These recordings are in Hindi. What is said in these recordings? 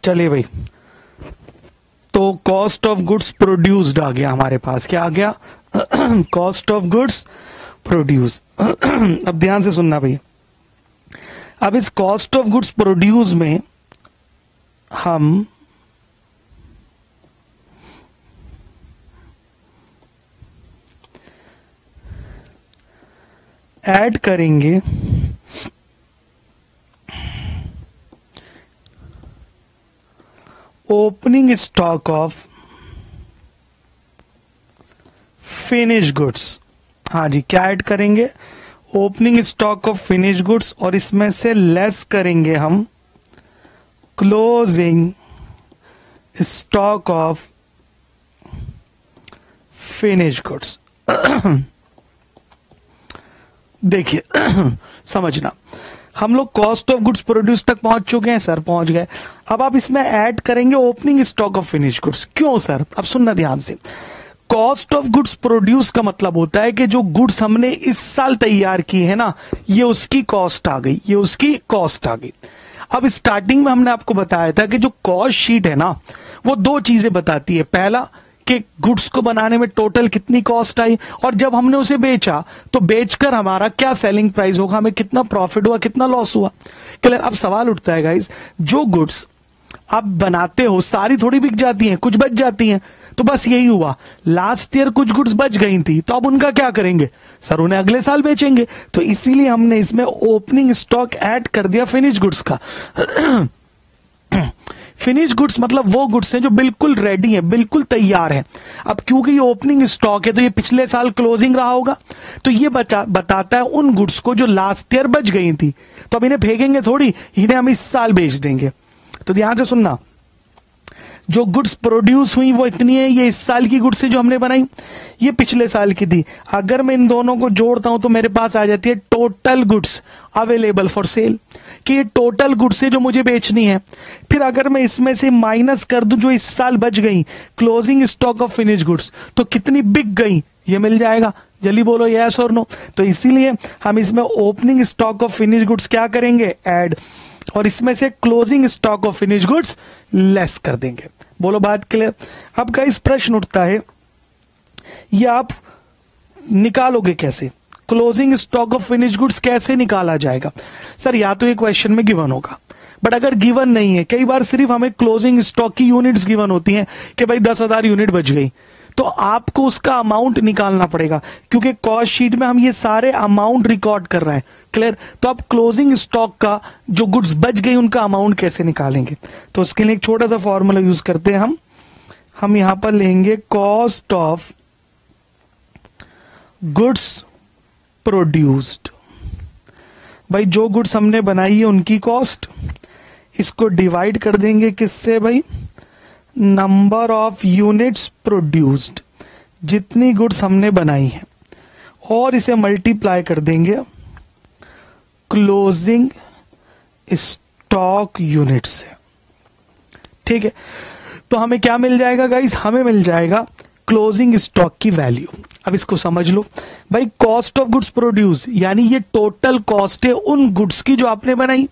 चलिए भाई, तो कॉस्ट ऑफ गुड्स प्रोड्यूस्ड आ गया हमारे पास। क्या आ गया? Cost of goods produce. अब ध्यान से सुनना भैया। अब इस कॉस्ट ऑफ गुड्स प्रोड्यूस में हम ऐड करेंगे opening stock of finish goods. हाँ जी, क्या ऐड करेंगे? Opening stock of finish goods, और इसमें से लेस करेंगे हम closing stock of finish goods. देखिए समझना, हम लोग कॉस्ट ऑफ गुड्स प्रोड्यूस तक पहुंच चुके हैं सर, पहुंच गए। अब आप इसमें ऐड करेंगे opening stock of finish goods. क्यों सर? अब सुनना ध्यान से। कॉस्ट ऑफ गुड्स प्रोड्यूस का मतलब होता है कि जो गुड्स हमने इस साल तैयार की है ना, ये उसकी कॉस्ट आ गई, ये उसकी कॉस्ट आ गई। अब स्टार्टिंग में हमने आपको बताया था कि जो कॉस्ट शीट है ना, वो दो चीजें बताती है। पहला कि गुड्स को बनाने में टोटल कितनी कॉस्ट आई, और जब हमने उसे बेचा तो बेचकर हमारा क्या सेलिंग प्राइस होगा, हमें कितना प्रॉफिट हुआ, कितना लॉस हुआ। क्लियर? अब सवाल उठता है गाइस, जो गुड्स आप बनाते हो सारी थोड़ी बिक जाती हैं, कुछ बच जाती हैं। तो बस यही हुआ, लास्ट ईयर कुछ गुड्स बच गई थी, तो अब उनका क्या करेंगे सर? उन्हें अगले साल बेचेंगे। तो इसीलिए हमने इसमें ओपनिंग स्टॉक ऐड कर दिया फिनिश गुड्स का। फिनिश गुड्स मतलब वो गुड्स हैं जो बिल्कुल रेडी हैं, बिल्कुल तैयार हैं। अब क्योंकि ये ओपनिंग स्टॉक है तो ये पिछले साल क्लोजिंग रहा होगा, तो ये बताता है उन गुड्स को जो लास्ट ईयर बच गई थी। तो अब इन्हें फेंकेंगे थोड़ी, इन्हें हम इस साल बेच देंगे। तो ध्यान से सुनना, जो गुड्स प्रोड्यूस हुई वो इतनी है, ये इस साल की गुड्स है जो हमने बनाई, ये पिछले साल की थी। अगर मैं इन दोनों को जोड़ता हूं तो मेरे पास आ जाती है total goods available for sale, कि ये टोटल गुड्स है जो मुझे बेचनी है। फिर अगर मैं इसमें से माइनस कर दूं जो इस साल बच गई, closing stock of finish goods, तो कितनी बिक गई ये मिल जाएगा। जल्दी बोलो यस और नो। तो इसीलिए हम इसमें opening stock of finish goods क्या करेंगे? ऐड, और इसमें से closing stock of finish goods less कर देंगे। बोलो बात क्लियर? अब का इस प्रश्न उठता है, ये आप निकालोगे कैसे? Closing stock of finish goods कैसे निकाला जाएगा? सर या तो ये क्वेश्चन में गिवन होगा, बट अगर गिवन नहीं है, कई बार सिर्फ हमें क्लोजिंग स्टॉक की यूनिट्स गिवन होती हैं कि भाई 10,000 यूनिट बच गई, तो आपको उसका अमाउंट निकालना पड़ेगा, क्योंकि कॉस्ट शीट में हम ये सारे अमाउंट रिकॉर्ड कर रहे हैं। क्लियर? तो आप क्लोजिंग स्टॉक का जो गुड्स बच गई उनका अमाउंट कैसे निकालेंगे? तो उसके लिए एक छोटा सा फॉर्मूला यूज करते हैं हम यहां पर लेंगे कॉस्ट ऑफ गुड्स प्रोड्यूस्ड। भाई जो गुड्स हमने बनाई है उनकी कॉस्ट, इसको डिवाइड कर देंगे किससे भाई? नंबर ऑफ यूनिट्स प्रोड्यूस्ड, जितनी गुड्स हमने बनाई है, और इसे मल्टीप्लाई कर देंगे क्लोजिंग स्टॉक यूनिट से। ठीक है, तो हमें क्या मिल जाएगा गाइस? हमें मिल जाएगा क्लोजिंग स्टॉक की वैल्यू। अब इसको समझ लो भाई, कॉस्ट ऑफ गुड्स प्रोड्यूस यानी ये टोटल कॉस्ट है उन गुड्स की जो आपने बनाई,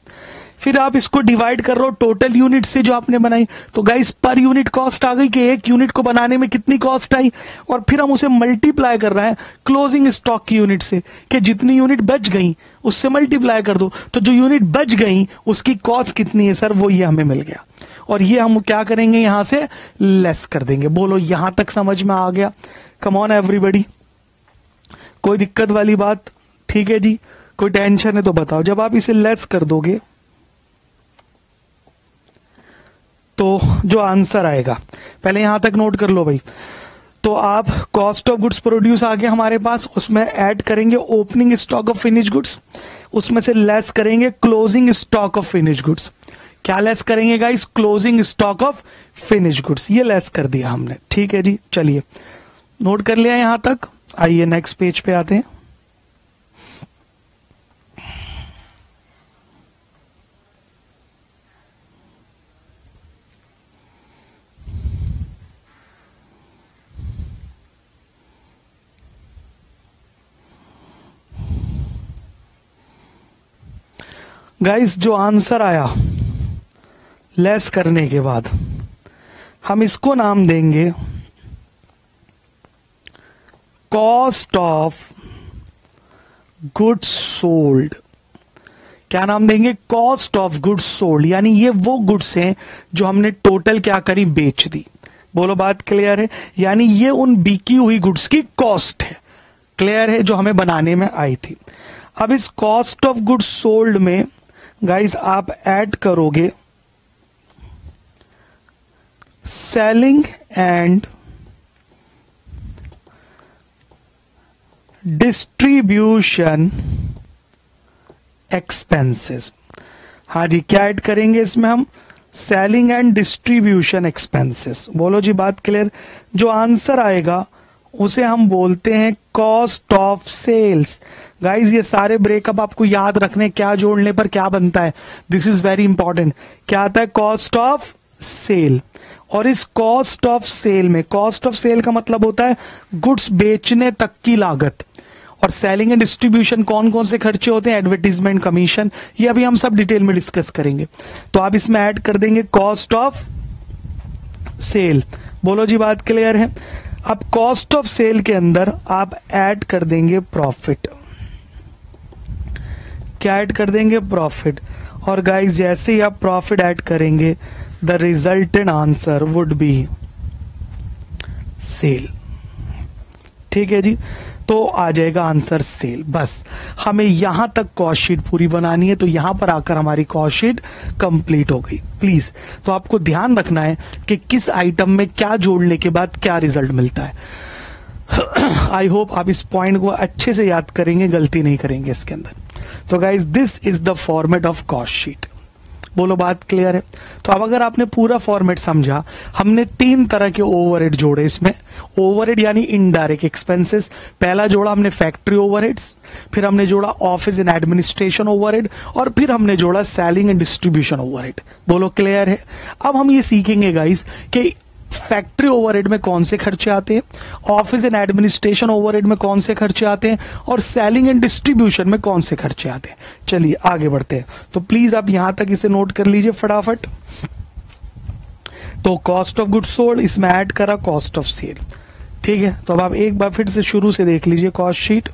फिर आप इसको डिवाइड कर रहे हो टोटल यूनिट से जो आपने बनाई। तो गाइस पर यूनिट कॉस्ट आ गई कि एक यूनिट को बनाने में कितनी कॉस्ट आई, और फिर हम उसे मल्टीप्लाई कर रहे हैं क्लोजिंग स्टॉक की यूनिट से, कि जितनी यूनिट बच गई उससे मल्टीप्लाई कर दो। तो जो यूनिट बच गई उसकी कॉस्ट कितनी है सर? वो ये हमें मिल गया, और ये हम क्या करेंगे? यहां से लेस कर देंगे। बोलो यहां तक समझ में आ गया? कम ऑन एवरीबॉडी, कोई दिक्कत वाली बात? ठीक है जी, कोई टेंशन है तो बताओ। जब आप इसे लेस कर दोगे तो जो आंसर आएगा, पहले यहां तक नोट कर लो भाई। तो आप कॉस्ट ऑफ गुड्स प्रोड्यूस आ गया हमारे पास, उसमें ऐड करेंगे opening stock of finish goods, उसमें से लेस करेंगे closing stock of finish goods. क्या लेस करेंगे guys? Closing stock of finish goods, ये लेस कर दिया हमने। ठीक है जी, चलिए नोट कर लिया यहां तक। आइए नेक्स्ट पेज पे आते हैं। गाइस जो आंसर आया लेस करने के बाद हम इसको नाम देंगे कॉस्ट ऑफ गुड्स सोल्ड। क्या नाम देंगे? Cost of goods sold. यानी ये वो गुड्स हैं जो हमने टोटल क्या करी, बेच दी। बोलो बात क्लियर है? यानी ये उन बिकी हुई गुड्स की कॉस्ट है, क्लियर है, जो हमें बनाने में आई थी। अब इस कॉस्ट ऑफ गुड्स सोल्ड में गाइस आप ऐड करोगे सेलिंग एंड डिस्ट्रीब्यूशन एक्सपेंसेस। हाँ जी, क्या ऐड करेंगे इसमें हम? Selling and distribution expenses. बोलो जी बात क्लियर? जो आंसर आएगा उसे हम बोलते हैं कॉस्ट ऑफ सेल्स। गाइस ये सारे ब्रेकअप आपको याद रखने, क्या जोड़ने पर क्या बनता है, दिस इज वेरी इंपॉर्टेंट। क्या आता है? Cost of sale. और इस कॉस्ट ऑफ सेल में, कॉस्ट ऑफ सेल का मतलब होता है गुड्स बेचने तक की लागत। और सेलिंग एंड डिस्ट्रीब्यूशन कौन कौन से खर्चे होते हैं? एडवर्टीजमेंट, कमीशन, ये अभी हम सब डिटेल में डिस्कस करेंगे। तो आप इसमें ऐड कर देंगे कॉस्ट ऑफ सेल। बोलो जी बात क्लियर है? अब कॉस्ट ऑफ सेल के अंदर आप ऐड कर देंगे प्रॉफिट। क्या ऐड कर देंगे? प्रॉफिट। और गाइस जैसे ही आप प्रॉफिट ऐड करेंगे, the resultant answer would be sale. ठीक है जी, तो आ जाएगा आंसर सेल। बस हमें यहां तक कॉस्ट शीट पूरी बनानी है, तो यहां पर आकर हमारी कॉस्ट शीट कंप्लीट हो गई। प्लीज तो आपको ध्यान रखना है कि किस आइटम में क्या जोड़ने के बाद क्या रिजल्ट मिलता है। आई होप आप इस पॉइंट को अच्छे से याद करेंगे, गलती नहीं करेंगे इसके अंदर। तो guys this is the format of cost sheet. बोलो बात क्लियर है? तो अब अगर आपने पूरा फॉर्मेट समझा, हमने 3 तरह के ओवरहेड जोड़े इसमें। ओवरहेड यानी इनडायरेक्ट एक्सपेंसेस। पहला जोड़ा हमने फैक्ट्री ओवरहेड्स, फिर हमने जोड़ा ऑफिस एंड एडमिनिस्ट्रेशन ओवरहेड, और फिर हमने जोड़ा सेलिंग एंड डिस्ट्रीब्यूशन ओवरहेड। बोलो क्लियर है? अब हम ये सीखेंगे गाइस कि फैक्ट्री ओवरहेड में कौन से खर्चे आते हैं, ऑफिस एंड एडमिनिस्ट्रेशन ओवरहेड में कौन से खर्चे आते हैं, और सेलिंग एंड डिस्ट्रीब्यूशन में कौन से खर्चे आते हैं। चलिए आगे बढ़ते हैं। तो प्लीज आप यहां तक इसे नोट कर लीजिए फटाफट। तो कॉस्ट ऑफ गुड्स सोल्ड, इसमें ऐड करा कॉस्ट ऑफ सेल। ठीक है, तो अब आप एक बार फिर से शुरू से देख लीजिए कॉस्ट शीट।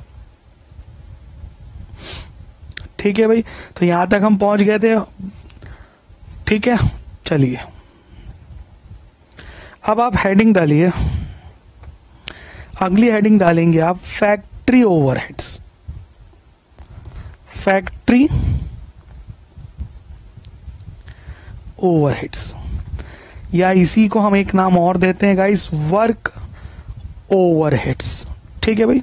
ठीक है भाई, तो यहां तक हम पहुंच गए थे। ठीक है, चलिए अब आप हेडिंग डालिए। अगली हेडिंग डालेंगे आप फैक्ट्री ओवरहेड्स। फैक्ट्री ओवरहेड्स, या इसी को हम एक नाम और देते हैं गाइस, वर्क ओवरहेड्स। ठीक है भाई।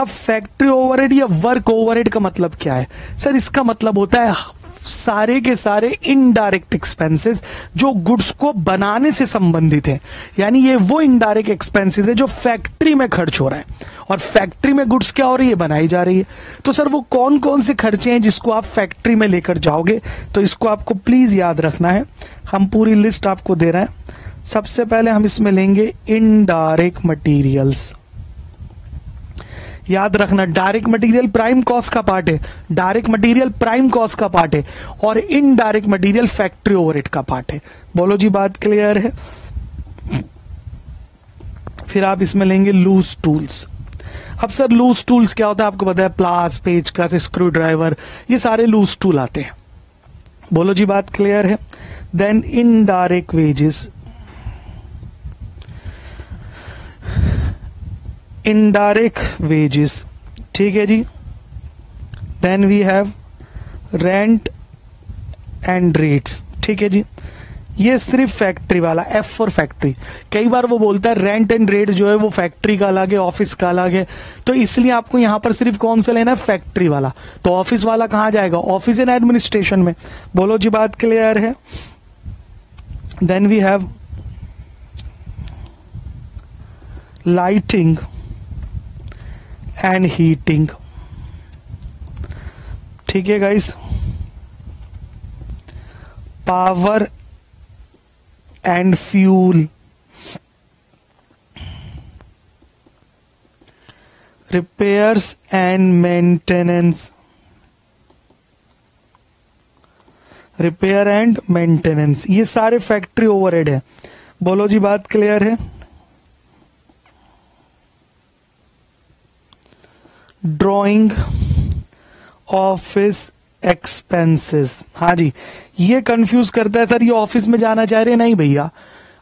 अब फैक्ट्री ओवरहेड या वर्क ओवरहेड का मतलब क्या है? सर इसका मतलब होता है सारे के सारे इनडायरेक्ट एक्सपेंसेस जो गुड्स को बनाने से संबंधित है। यानी ये वो इनडायरेक्ट एक्सपेंसेस है जो फैक्ट्री में खर्च हो रहा है, और फैक्ट्री में गुड्स क्या हो रही है? बनाई जा रही है। तो सर वो कौन कौन से खर्चे हैं जिसको आप फैक्ट्री में लेकर जाओगे? तो इसको आपको प्लीज याद रखना है। हम पूरी लिस्ट आपको दे रहे हैं। सबसे पहले हम इसमें लेंगे इनडायरेक्ट मटीरियल्स। याद रखना, डायरेक्ट मटेरियल प्राइम कॉस्ट का पार्ट है, डायरेक्ट मटेरियल प्राइम कॉस्ट का पार्ट है, और इनडायरेक्ट मटेरियल फैक्ट्री ओवरहेड का पार्ट है। बोलो जी बात क्लियर है? फिर आप इसमें लेंगे लूज टूल्स। अब सर लूज टूल्स क्या होता है? आपको पता है, प्लास, पेचकस, स्क्रू ड्राइवर, ये सारे लूज टूल आते हैं। बोलो जी बात क्लियर है? Then indirect wages, indirect wages. ठीक है जी। Then we have rent and rates. ठीक है जी, ये सिर्फ फैक्ट्री वाला, एफ फॉर फैक्ट्री। कई बार वो बोलता है रेंट एंड रेट जो है वो फैक्ट्री का अलग है, ऑफिस का अलग है, तो इसलिए आपको यहां पर सिर्फ कौन सा लेना है? फैक्ट्री वाला। तो ऑफिस वाला कहां जाएगा? ऑफिस एंड एडमिनिस्ट्रेशन में। बोलो जी बात क्लियर है? Then we have lighting and heating. ठीक है guys. Power and fuel, repairs and maintenance, repair and maintenance, ये सारे फैक्ट्री ओवरहेड है। बोलो जी, बात क्लियर है? ड्रॉइंग ऑफिस एक्सपेंसेस, हाँ जी, ये कंफ्यूज करता है सर, ये ऑफिस में जाना चाह रहे, नहीं भैया,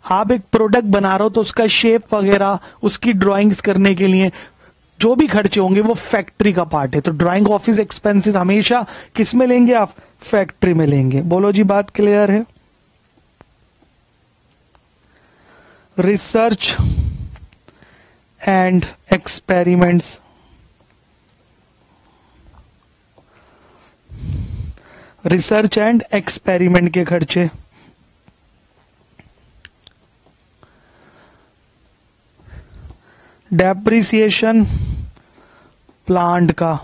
आप एक प्रोडक्ट बना रहे हो तो उसका शेप वगैरह, उसकी ड्राइंग्स करने के लिए जो भी खर्चे होंगे वो फैक्ट्री का पार्ट है। तो ड्राइंग ऑफिस एक्सपेंसेस हमेशा किस में लेंगे आप? फैक्ट्री में लेंगे। बोलो जी, बात क्लियर है? Research and experiments, research and experiment के खर्चे, डेप्रिसिएशन प्लांट का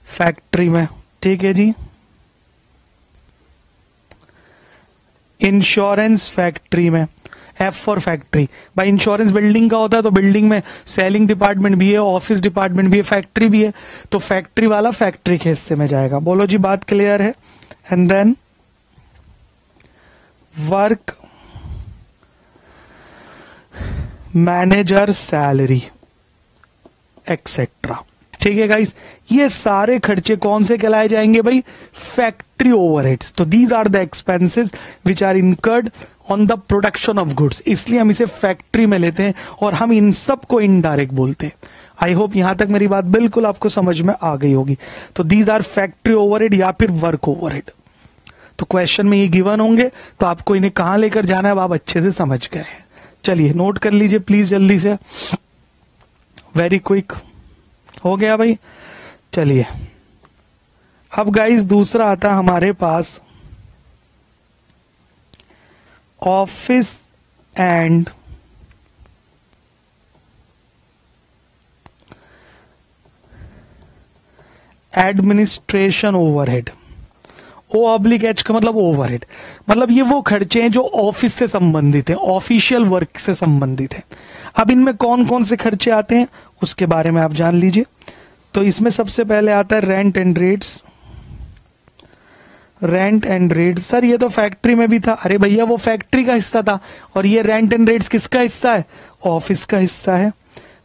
फैक्ट्री में, ठीक है जी। इंश्योरेंस फैक्ट्री में, एफ फॉर फैक्ट्री, भाई इंश्योरेंस बिल्डिंग का होता है तो बिल्डिंग में सेलिंग डिपार्टमेंट भी है, ऑफिस डिपार्टमेंट भी है, फैक्ट्री भी है, तो फैक्ट्री वाला फैक्ट्री के हिस्से में जाएगा। बोलो जी, बात क्लियर है? And then work manager salary etcetera, ठीक है गाइस, ये सारे खर्चे कौन से कहलाए जाएंगे भाई? Factory overheads. तो these are the expenses which are incurred on the production of goods, इसलिए हम इसे फैक्ट्री में लेते हैं और हम इन सब को इनडायरेक्ट बोलते हैं। आई होप यहां तक मेरी बात बिल्कुल आपको समझ में आ गई होगी। तो दीज आर फैक्ट्री ओवरहेड या फिर वर्क ओवरहेड। तो क्वेश्चन में ये गिवन होंगे, तो आपको इन्हें कहां लेकर जाना है आप अच्छे से समझ गए हैं। चलिए नोट कर लीजिए प्लीज जल्दी से, वेरी क्विक। हो गया भाई? चलिए अब गाइस दूसरा आता हमारे पास office and administration overhead. O/H का मतलब ओवरहेड, मतलब ये वो खर्चे हैं जो ऑफिस से संबंधित है, ऑफिशियल वर्क से संबंधित है। अब इनमें कौन कौन से खर्चे आते हैं उसके बारे में आप जान लीजिए। तो इसमें सबसे पहले आता है rent and rates. Rent and rate, sir ये तो फैक्ट्री में भी था। अरे भैया वो फैक्ट्री का हिस्सा था, और ये रेंट एंड रेट्स किसका हिस्सा है? ऑफिस का हिस्सा है।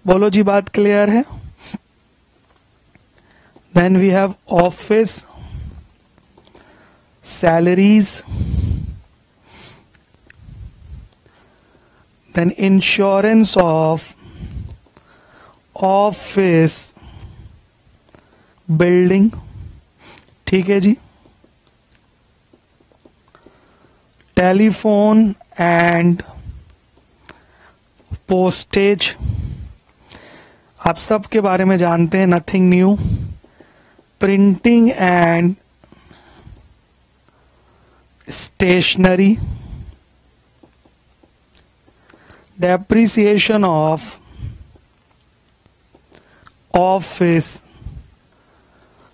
बोलो जी, बात क्लियर है? Then we have office salaries, then insurance of office building, ठीक है जी। टेलीफोन एंड पोस्टेज, आप सब के बारे में जानते हैं, nothing new. Printing and stationery, depreciation of office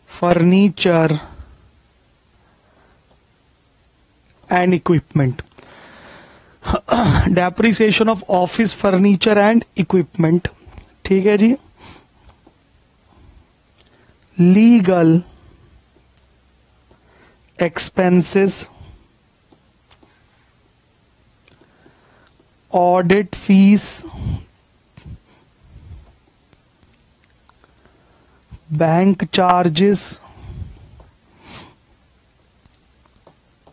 furniture and equipment, depreciation of office furniture and equipment, ठीक है जी। legal expenses, audit fees, bank charges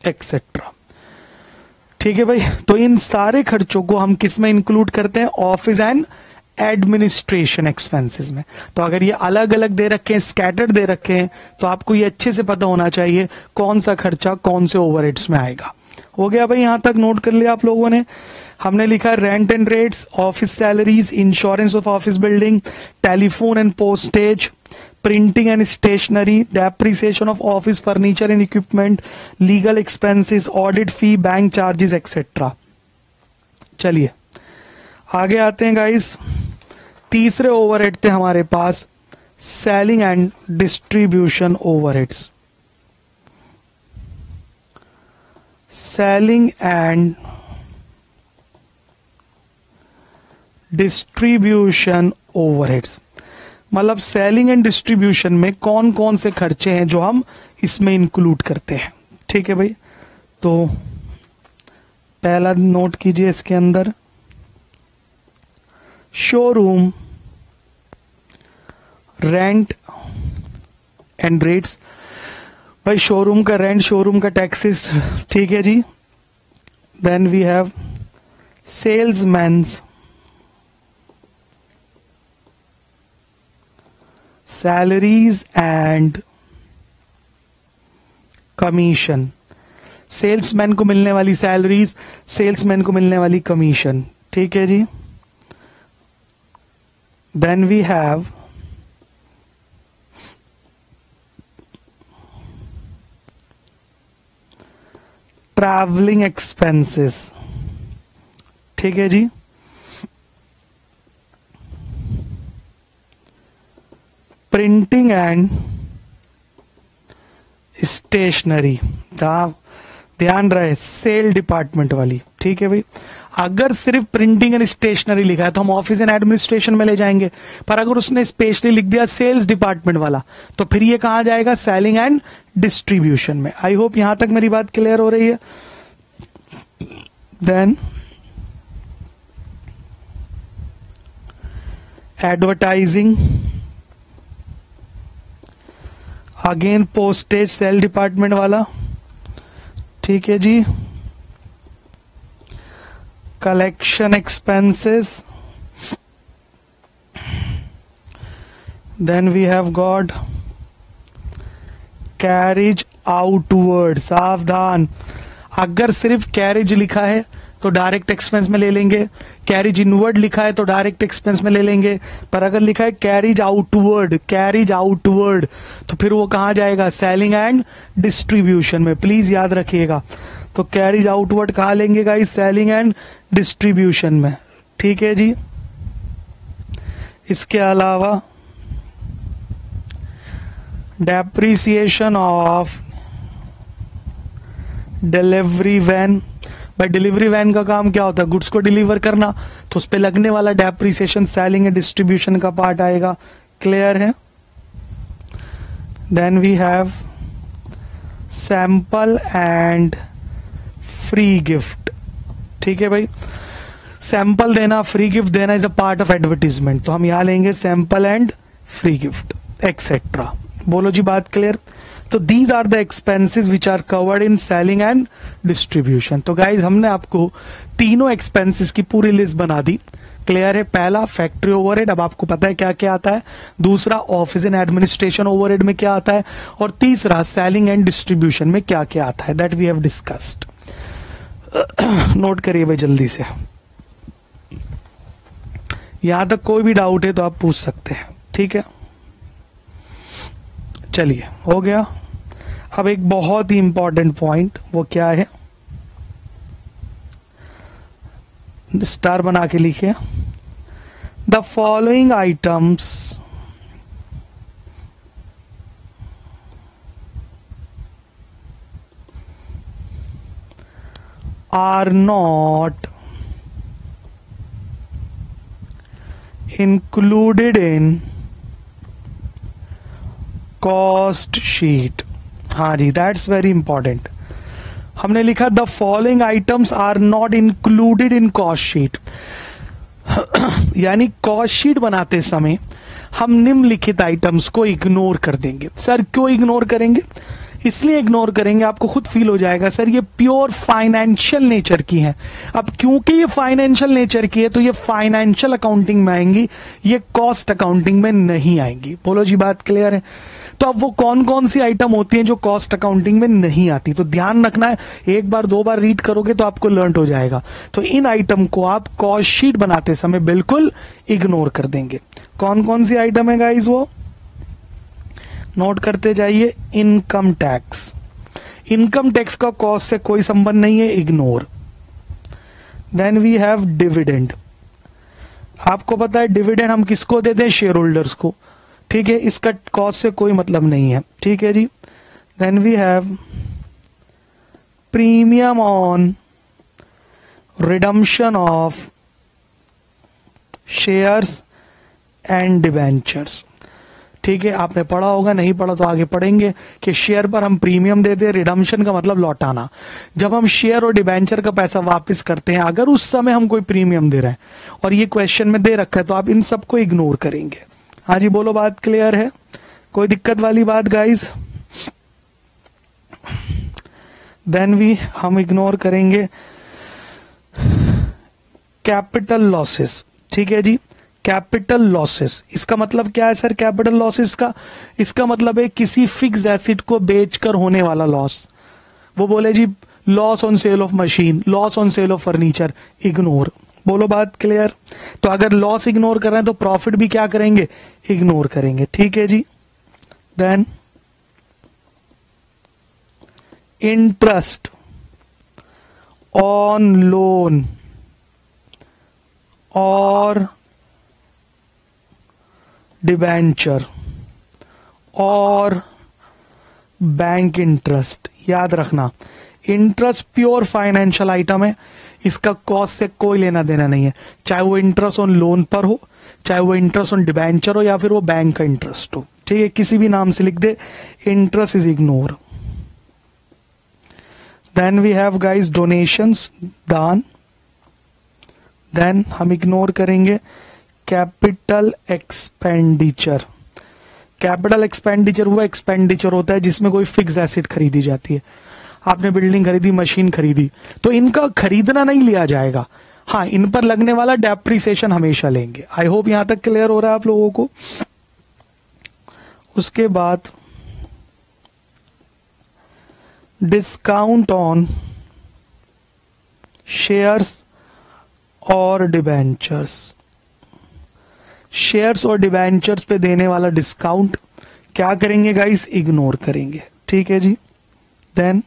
etcetera, ठीक है भाई। तो इन सारे खर्चों को हम किस में इंक्लूड करते हैं? ऑफिस एंड एडमिनिस्ट्रेशन एक्सपेंसेस में। तो अगर ये अलग अलग दे रखे हैं, स्कैटर्ड दे रखे हैं, तो आपको ये अच्छे से पता होना चाहिए कौन सा खर्चा कौन से ओवरहेड्स में आएगा। हो गया भाई? यहां तक नोट कर लिया आप लोगों ने? हमने लिखा है rent and rates, office salaries, insurance of office building, telephone and postage, printing and stationery, depreciation of office furniture and equipment, legal expenses, audit fee, bank charges etcetera. चलिए आगे आते हैं गाइस। तीसरे ओवरहेड थे हमारे पास selling and distribution overheads. Selling and distribution overheads, मतलब सेलिंग एंड डिस्ट्रीब्यूशन में कौन कौन से खर्चे हैं जो हम इसमें इंक्लूड करते हैं, ठीक है भाई, तो पहला नोट कीजिए इसके अंदर, शोरूम रेंट एंड रेट्स। भाई शोरूम का रेंट, शोरूम का टैक्सेस, ठीक है जी। Then we have salesmen's salaries and commission. Salesman को मिलने वाली सैलरीज, सेल्समैन को मिलने वाली कमीशन, ठीक है जी। Then we have travelling expenses, ठीक है जी। प्रिंटिंग एंड स्टेशनरी, ध्यान रहे सेल डिपार्टमेंट वाली, ठीक है भाई। अगर सिर्फ प्रिंटिंग एंड स्टेशनरी लिखा है तो हम ऑफिस एंड एडमिनिस्ट्रेशन में ले जाएंगे, पर अगर उसने स्पेशली लिख दिया सेल्स डिपार्टमेंट वाला तो फिर ये कहां जाएगा, सेलिंग एंड डिस्ट्रीब्यूशन में। आई होप यहां तक मेरी बात क्लियर हो रही है। Then advertising, again postage sale department वाला, ठीक है जी। Collection expenses, then we have got carriage outward. सावधान, अगर सिर्फ कैरिज लिखा है तो डायरेक्ट एक्सपेंस में ले लेंगे, कैरिज इनवर्ड लिखा है तो डायरेक्ट एक्सपेंस में ले लेंगे, पर अगर लिखा है कैरिज आउटवर्ड, कैरिज आउटवर्ड, तो फिर वो कहां जाएगा, सेलिंग एंड डिस्ट्रीब्यूशन में। प्लीज याद रखिएगा, तो कैरिज आउटवर्ड कहां लेंगे गाइस, सेलिंग एंड डिस्ट्रीब्यूशन में, ठीक है जी। इसके अलावा डेप्रिसिएशन ऑफ डिलीवरी वैन। भाई डिलीवरी वैन का काम क्या होता है, गुड्स को डिलीवर करना, तो उस पे लगने वाला डेप्रिसिएशन सेलिंग एंड डिस्ट्रीब्यूशन का पार्ट आएगा। क्लियर है। Then we have sample and free gift, ठीक है भाई। सैंपल देना, फ्री गिफ्ट देना is a part of advertisement, तो हम यहां लेंगे sample and free gift etcetera. बोलो जी बात क्लियर। तो these are the expenses which are covered in selling and distribution. तो गाइज हमने आपको तीनों एक्सपेंसेस की पूरी लिस्ट बना दी। क्लियर है। पहला फैक्ट्री ओवरहेड, अब आपको पता है क्या क्या आता है। दूसरा ऑफिस एंड एडमिनिस्ट्रेशन ओवरहेड में क्या आता है, और तीसरा सेलिंग एंड डिस्ट्रीब्यूशन में क्या क्या आता है, that we have discussed. Note करिए भाई जल्दी से, यहां तक कोई भी डाउट है तो आप पूछ सकते हैं, ठीक है। चलिए हो गया। अब एक बहुत ही इंपॉर्टेंट पॉइंट, वो क्या है, स्टार बना के लिखिए। The following items are not included in cost sheet. हाँ जी, दैट्स वेरी इंपॉर्टेंट। हमने लिखा the following items are not included in cost sheet, यानी कॉस्ट शीट बनाते समय हम निम्नलिखित आइटम्स को इग्नोर कर देंगे। सर क्यों इग्नोर करेंगे? इसलिए इग्नोर करेंगे, आपको खुद फील हो जाएगा सर ये प्योर फाइनेंशियल नेचर की है। अब क्योंकि ये फाइनेंशियल नेचर की है तो ये फाइनेंशियल अकाउंटिंग में आएंगी, ये कॉस्ट अकाउंटिंग में नहीं आएंगी। बोलो जी बात क्लियर है। तो अब वो कौन कौन सी आइटम होती हैं जो कॉस्ट अकाउंटिंग में नहीं आती, तो ध्यान रखना है, एक बार दो बार रीड करोगे तो आपको लर्न हो जाएगा। तो इन आइटम को आप कॉस्ट शीट बनाते समय बिल्कुल इग्नोर कर देंगे। कौन कौन सी आइटम है गाइस, वो नोट करते जाइए। इनकम टैक्स, इनकम टैक्स का कॉस्ट से कोई संबंध नहीं है, ignore. Then we have dividend, आपको पता है डिविडेंड हम किसको देते हैं, शेयर होल्डर्स को, ठीक है, इसका कॉस्ट से कोई मतलब नहीं है, ठीक है जी। Then we have premium on redemption of shares and debentures, ठीक है, आपने पढ़ा होगा, नहीं पढ़ा तो आगे पढ़ेंगे कि शेयर पर हम प्रीमियम देते हैं, रिडम्पशन का मतलब लौटाना। जब हम शेयर और डिबेंचर का पैसा वापस करते हैं, अगर उस समय हम कोई प्रीमियम दे रहे हैं और ये क्वेश्चन में दे रखा है, तो आप इन सबको इग्नोर करेंगे। हाँ जी बोलो, बात क्लियर है? कोई दिक्कत वाली बात गाइस? देन हम इग्नोर करेंगे कैपिटल लॉसेस। ठीक है जी, कैपिटल लॉसेस, इसका मतलब क्या है सर कैपिटल लॉसेस का? इसका मतलब है किसी फिक्स एसेट को बेचकर होने वाला लॉस। वो बोले जी loss on sale of machine, loss on sale of furniture, ignore. बोलो बात क्लियर? तो अगर लॉस इग्नोर कर रहे हैं तो प्रॉफिट भी क्या करेंगे? इग्नोर करेंगे। ठीक है जी। देन इंटरेस्ट ऑन लोन और डिबेंचर और बैंक इंटरेस्ट। याद रखना, इंटरेस्ट प्योर फाइनेंशियल आइटम है, इसका कॉस्ट से कोई लेना देना नहीं है, चाहे वो इंटरेस्ट ऑन लोन पर हो, चाहे वो इंटरेस्ट ऑन डिबेंचर हो, या फिर वो बैंक का इंटरेस्ट हो। ठीक है, किसी भी नाम से लिख दे, interest is ignore. Then we have guys donations, दान। देन हम इग्नोर करेंगे कैपिटल एक्सपेंडिचर। कैपिटल एक्सपेंडिचर वो एक्सपेंडिचर होता है जिसमें कोई फिक्स एसेट खरीदी जाती है। आपने बिल्डिंग खरीदी, मशीन खरीदी, तो इनका खरीदना नहीं लिया जाएगा। हाँ, इन पर लगने वाला डेप्रिसिएशन हमेशा लेंगे। आई होप यहां तक क्लियर हो रहा है आप लोगों को। उसके बाद डिस्काउंट ऑन शेयर्स और डिबेंचर्स। शेयर्स और डिबेंचर्स पे देने वाला डिस्काउंट क्या करेंगे गाइस? इग्नोर करेंगे। ठीक है जी। Then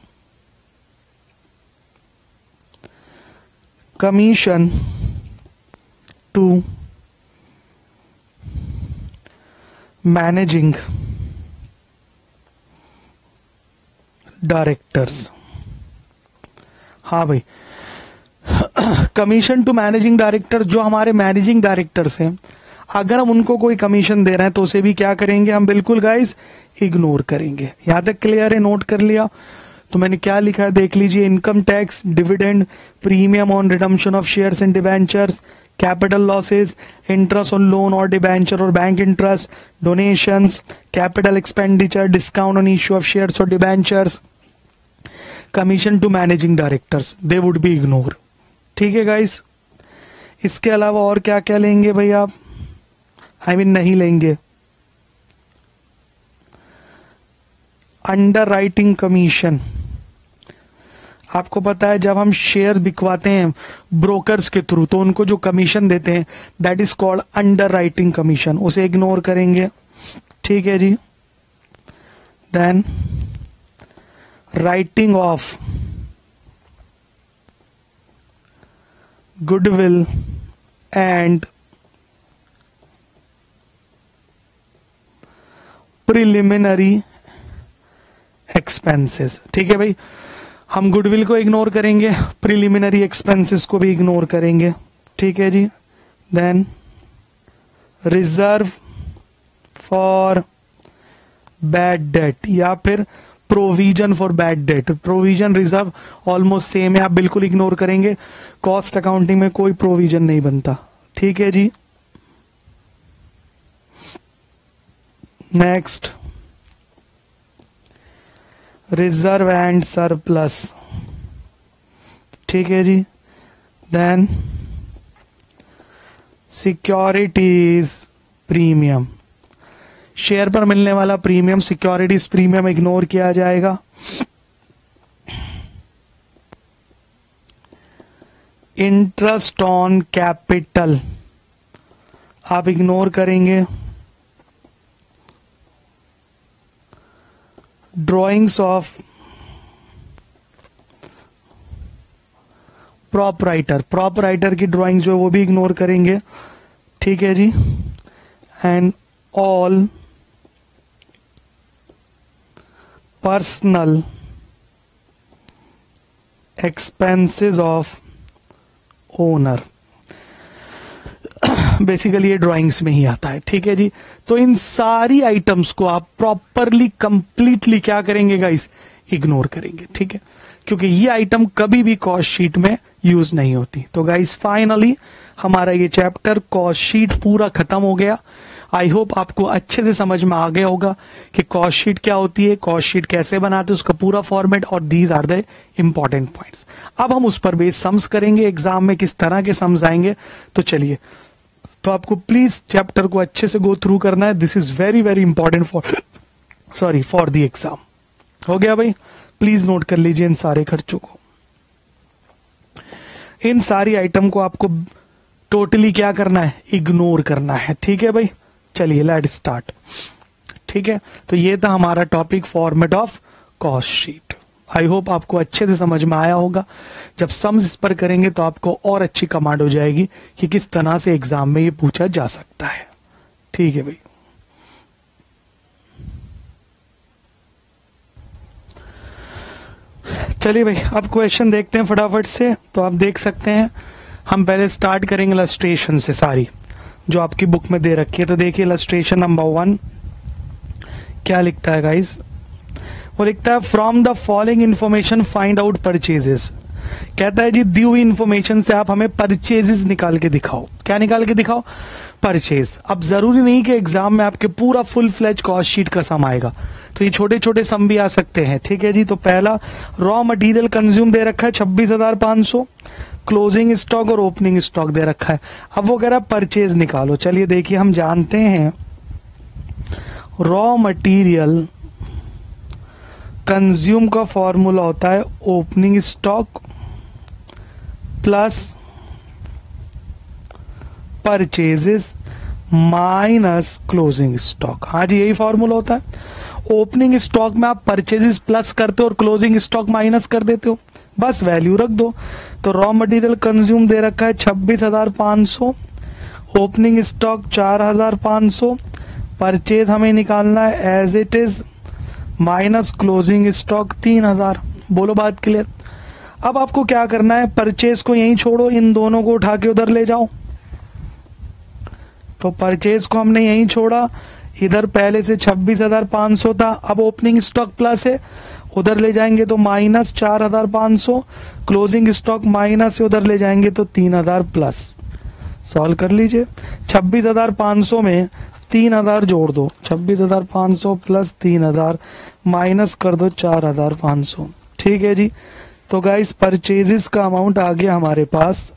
commission to managing directors. हाँ भाई, कमीशन टू मैनेजिंग डायरेक्टर, जो हमारे मैनेजिंग डायरेक्टर्स हैं, अगर हम उनको कोई कमीशन दे रहे हैं तो उसे भी क्या करेंगे हम? बिल्कुल गाइस इग्नोर करेंगे। यहां तक क्लियर है? नोट कर लिया? तो मैंने क्या लिखा है देख लीजिए, income tax, dividend, premium on redemption of shares and debentures, capital losses, interest on loan और डिबेंचर और bank interest, donations, capital expenditure, discount on issue of shares और debentures, commission to managing directors, they would be ignore. ठीक है गाइस। इसके अलावा और क्या क्या लेंगे भाई आप? नहीं लेंगे। अंडरराइटिंग कमीशन, आपको पता है जब हम शेयर्स बिकवाते हैं ब्रोकर्स के थ्रू तो उनको जो कमीशन देते हैं that is called underwriting commission, उसे इग्नोर करेंगे। ठीक है जी। Then writing off goodwill and preliminary expenses. ठीक है भाई, हम गुडविल को इग्नोर करेंगे, प्रिलिमिनरी एक्सपेंसेस को भी इग्नोर करेंगे। ठीक है जी। Then reserve for bad debt या फिर provision for bad debt. Provision reserve almost same है, आप बिल्कुल इग्नोर करेंगे। कॉस्ट अकाउंटिंग में कोई प्रोविजन नहीं बनता। ठीक है जी। Next reserve and surplus. ठीक है जी। देन सिक्योरिटीज प्रीमियम, शेयर पर मिलने वाला प्रीमियम, सिक्योरिटीज प्रीमियम इग्नोर किया जाएगा। इंटरेस्ट ऑन कैपिटल आप इग्नोर करेंगे। ड्रॉइंग्स ऑफ प्रॉपराइटर की ड्राइंग जो है वो भी इग्नोर करेंगे। ठीक है जी। And all personal expenses of owner. Basically ये ड्राइंग्स में ही आता है, ठीक है जी। तो इन सारी आइटम्स को आप प्रॉपरली कंप्लीटली क्या करेंगे गाइस, इग्नोर करेंगे, ठीक है, क्योंकि ये आइटम कभी भी कॉस्ट शीट में यूज नहीं होती। तो गाइस फाइनली हमारा ये चैप्टर कॉस्ट शीट पूरा खत्म हो गया। आई होप आपको अच्छे से समझ में आ गया होगा कि कॉस्ट शीट क्या होती है, कॉस्ट शीट कैसे बनाते हैं, उसका पूरा फॉर्मेट, और these are the important points. अब हम उस पर बेस सम्स करेंगे, एग्जाम में किस तरह के सम्स आएंगे। तो चलिए, तो आपको प्लीज चैप्टर को अच्छे से गो थ्रू करना है। This is very very important for the exam. हो गया भाई, प्लीज नोट कर लीजिए इन सारे खर्चों को। इन सारी आइटम को आपको टोटली क्या करना है, इग्नोर करना है, ठीक है भाई। चलिए लेट्स स्टार्ट, ठीक है। तो ये था हमारा topic, format of cost sheet. I hope आपको अच्छे से समझ में आया होगा। जब सम्स इस पर करेंगे तो आपको और अच्छी कमांड हो जाएगी कि किस तरह से एग्जाम में ये पूछा जा सकता है, ठीक है भाई। चलिए भाई, अब क्वेश्चन देखते हैं फटाफट से। तो आप देख सकते हैं, हम पहले स्टार्ट करेंगे इलस्ट्रेशन से, सारी जो आपकी बुक में दे रखी है। तो देखिए इलस्ट्रेशन नंबर 1 क्या लिखता है गाइस, वो लिखता है from the following information find out purchases. कहता है जी दी हुई इंफॉर्मेशन से आप हमें परचेजेस निकाल के दिखाओ। क्या निकाल के दिखाओ, परचेज। अब जरूरी नहीं कि एग्जाम में आपके पूरा फुल फ्लेज कॉस्ट शीट का सम आएगा, तो ये छोटे छोटे सम भी आ सकते हैं, ठीक है जी। तो पहला रॉ मटेरियल कंज्यूम दे रखा है 26,500, क्लोजिंग स्टॉक और ओपनिंग स्टॉक दे रखा है। अब वो कह रहा है परचेज निकालो। चलिए देखिए, हम जानते हैं रॉ मटेरियल कंज्यूम का फॉर्मूला होता है opening stock plus purchases minus closing stock. हाँ जी, यही फॉर्मूला होता है। ओपनिंग स्टॉक में आप परचेजेस प्लस करते हो और क्लोजिंग स्टॉक माइनस कर देते हो, बस वैल्यू रख दो। तो रॉ मटेरियल कंज्यूम दे रखा है 26,500, ओपनिंग स्टॉक 4,500, परचेज हमें निकालना है as it is minus closing stock 3,000। बोलो बात क्लियर। अब आपको क्या करना है, परचेज को यहीं छोड़ो, इन दोनों को उठा के उधर ले जाओ। तो परचेज को हमने यहीं छोड़ा, इधर पहले से 26,500 था, अब ओपनिंग स्टॉक प्लस है, उधर ले जाएंगे तो माइनस 4,500, क्लोजिंग स्टॉक माइनस है, उधर ले जाएंगे तो 3,000 प्लस। सॉल्व कर लीजिए। 26,500 में 3,000 जोड़ दो, 26,500 प्लस 3,000 माइनस कर दो 4,500, ठीक है जी। तो गाइस परचेजेस का अमाउंट आ गया हमारे पास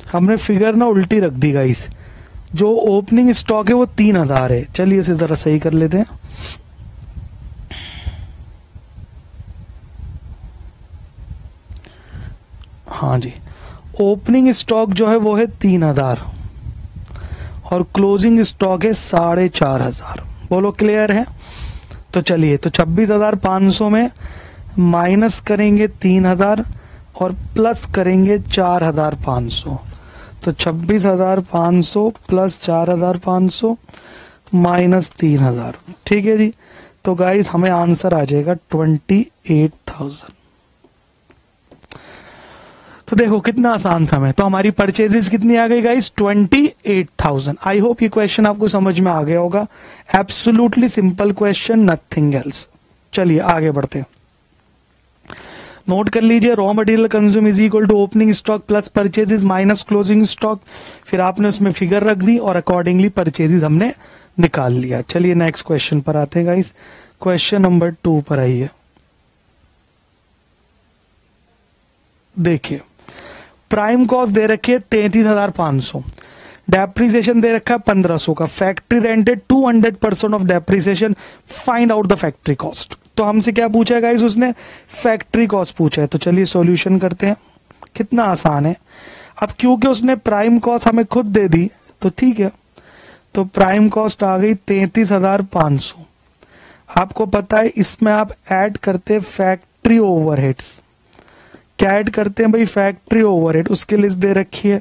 हमने फिगर ना उल्टी रख दी गाइस। जो ओपनिंग स्टॉक है वो 3,000 है। चलिए इसे जरा सही कर लेते हैं। हाँ जी, ओपनिंग स्टॉक जो है वो है 3,000 और क्लोजिंग स्टॉक है 4,500। बोलो क्लियर है। तो चलिए, तो 26,500 में माइनस करेंगे 3,000 और प्लस करेंगे 4,500। तो 26,500 प्लस 4,500 माइनस 3,000, ठीक है जी। तो गाइस हमें आंसर आ जाएगा 28,000। तो देखो कितना आसान सम है। तो हमारी परचेजेस कितनी आ गई गाइस, 28,000। आई होप ये क्वेश्चन आपको समझ में आ गया होगा। Absolutely simple question, nothing else. चलिए आगे बढ़ते हैं। नोट कर लीजिए, raw material consume is equal to opening stock plus purchases minus closing stock. फिर आपने उसमें फिगर रख दी और अकॉर्डिंगली परचेजेस हमने निकाल लिया। चलिए नेक्स्ट क्वेश्चन पर आते हैं गाइस। क्वेश्चन नंबर 2 पर आइए। देखिए, प्राइम कॉस्ट दे रखी है 33,500, डेप्रिसिएशन दे रखा है 1,500 का, फैक्ट्री रेंट है 200% of depreciation, find out the factory cost. तो हमसे क्या पूछा है गाइस, उसने फैक्ट्री कॉस्ट पूछा है। तो चलिए सॉल्यूशन करते हैं, कितना आसान है। अब क्योंकि उसने प्राइम कॉस्ट हमें खुद दे दी तो ठीक है। तो प्राइम कॉस्ट आ गई 33,500। आपको पता है इसमें आप ऐड करते फैक्ट्री ओवरहेड्स। क्या ऐड करते हैं भाई, फैक्ट्री ओवरहेड। उसकी लिस्ट दे रखी है।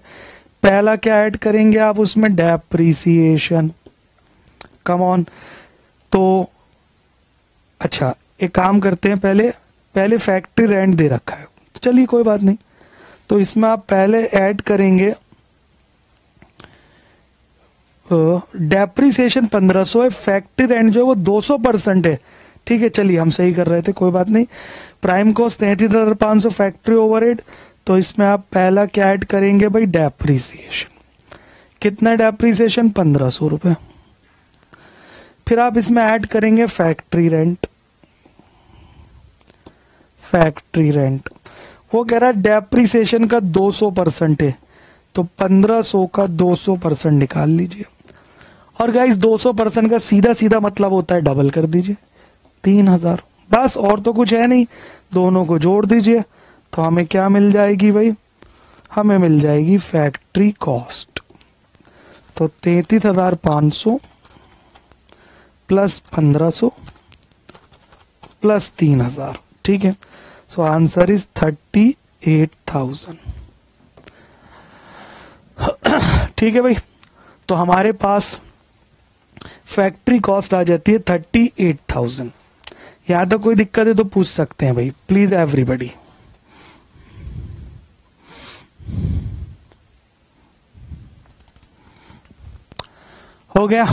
पहला क्या ऐड करेंगे आप उसमें, डेप्रीसिएशन। Come on. तो अच्छा एक काम करते हैं, पहले फैक्ट्री रेंट दे रखा है, तो चलिए कोई बात नहीं। तो इसमें आप पहले ऐड करेंगे डेप्रिसिएशन 1500 है, फैक्ट्री रेंट जो है वो 200% है, ठीक है। चलिए हम सही कर रहे थे, कोई बात नहीं। प्राइम कॉस्ट 33,500 फैक्ट्री ओवरहेड, तो इसमें आप पहला क्या ऐड करेंगे भाई, डेप्रिसिएशन। कितना डेप्रिसिएशन, 1500 रुपए। फिर आप इसमें ऐड करेंगे फैक्ट्री रेंट। फैक्ट्री रेंट वो कह रहा है डेप्रिसिएशन का 200% है, तो 1500 का 200% निकाल लीजिए। और गाइस 200% का सीधा सीधा मतलब होता है डबल कर दीजिए, 3000। बस और तो कुछ है नहीं, दोनों को जोड़ दीजिए तो हमें क्या मिल जाएगी भाई, हमें मिल जाएगी फैक्ट्री कॉस्ट। तो 33,500 प्लस 1500 प्लस 3000, ठीक है। So answer is 38,000। ठीक है भाई, तो हमारे पास फैक्ट्री कॉस्ट आ जाती है 38,000। यहां तक कोई दिक्कत है तो पूछ सकते हैं भाई, प्लीज एवरीबॉडी। हो गया,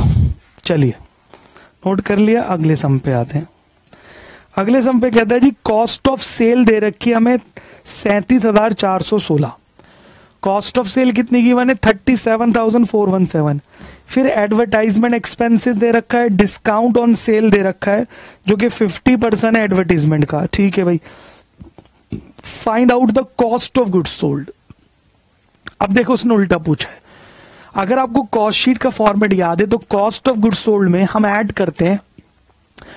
चलिए नोट कर लिया, अगले सम पे आते हैं। अगले सम पे कहता है जी कॉस्ट ऑफ सेल दे रखी है हमें 37,416। कॉस्ट ऑफ सेल कितनी की बने, 37,417। फिर एडवर्टाइजमेंट एक्सपेंसेस दे रखा है, डिस्काउंट ऑन सेल दे रखा है जो कि 50% है एडवर्टीजमेंट का, ठीक है भाई। Find out the cost of goods sold. अब देखो उसने उल्टा पूछा है। अगर आपको कॉस्ट शीट का फॉर्मेट याद है तो कॉस्ट ऑफ गुड्स सोल्ड में हम ऐड करते हैं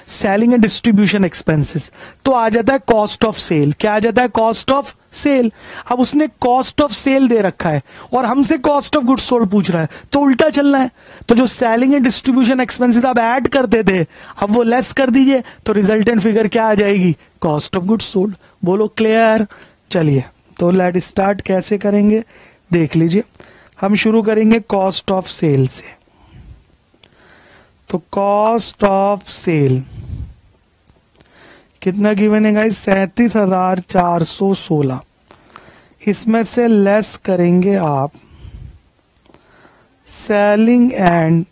सेलिंग एंड डिस्ट्रीब्यूशन एक्सपेंसेस, तो आ जाता है कॉस्ट ऑफ सेल। क्या आ जाता है, कॉस्ट ऑफ सेल। अब उसने कॉस्ट ऑफ सेल दे रखा है और हमसे कॉस्ट ऑफ गुड्स सोल्ड पूछ रहा है, तो उल्टा चलना है। तो जो सेलिंग एंड डिस्ट्रीब्यूशन एक्सपेंसेस आप ऐड करते थे अब वो लेस कर दीजिए, तो रिजल्टेंट फिगर क्या आ जाएगी, कॉस्ट ऑफ गुड्स सोल्ड। बोलो क्लियर। चलिए तो लेट स्टार्ट, कैसे करेंगे देख लीजिए। हम शुरू करेंगे कॉस्ट ऑफ सेल से। तो कॉस्ट ऑफ सेल कितना गिवन है गाइस, 37,416। इसमें से लेस करेंगे आप सेलिंग एंड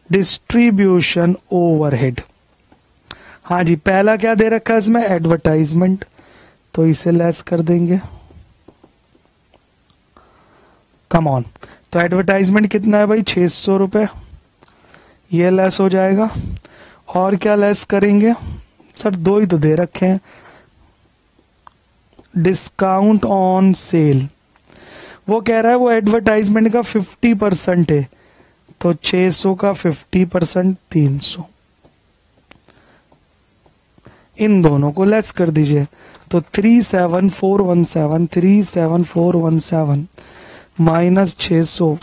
डिस्ट्रीब्यूशन ओवरहेड। हाँ जी, पहला क्या दे रखा है इसमें, एडवर्टाइजमेंट, तो इसे लेस कर देंगे। कम ऑन, तो एडवर्टाइजमेंट कितना है भाई, 600 रुपए, ये लेस हो जाएगा। और क्या लेस करेंगे सर, दो ही तो दे रखे हैं, डिस्काउंट ऑन सेल। वो कह रहा है वो एडवर्टाइजमेंट का 50% है, तो 600 का 50% 300। इन दोनों को लेस कर दीजिए, तो 37417 माइनस 600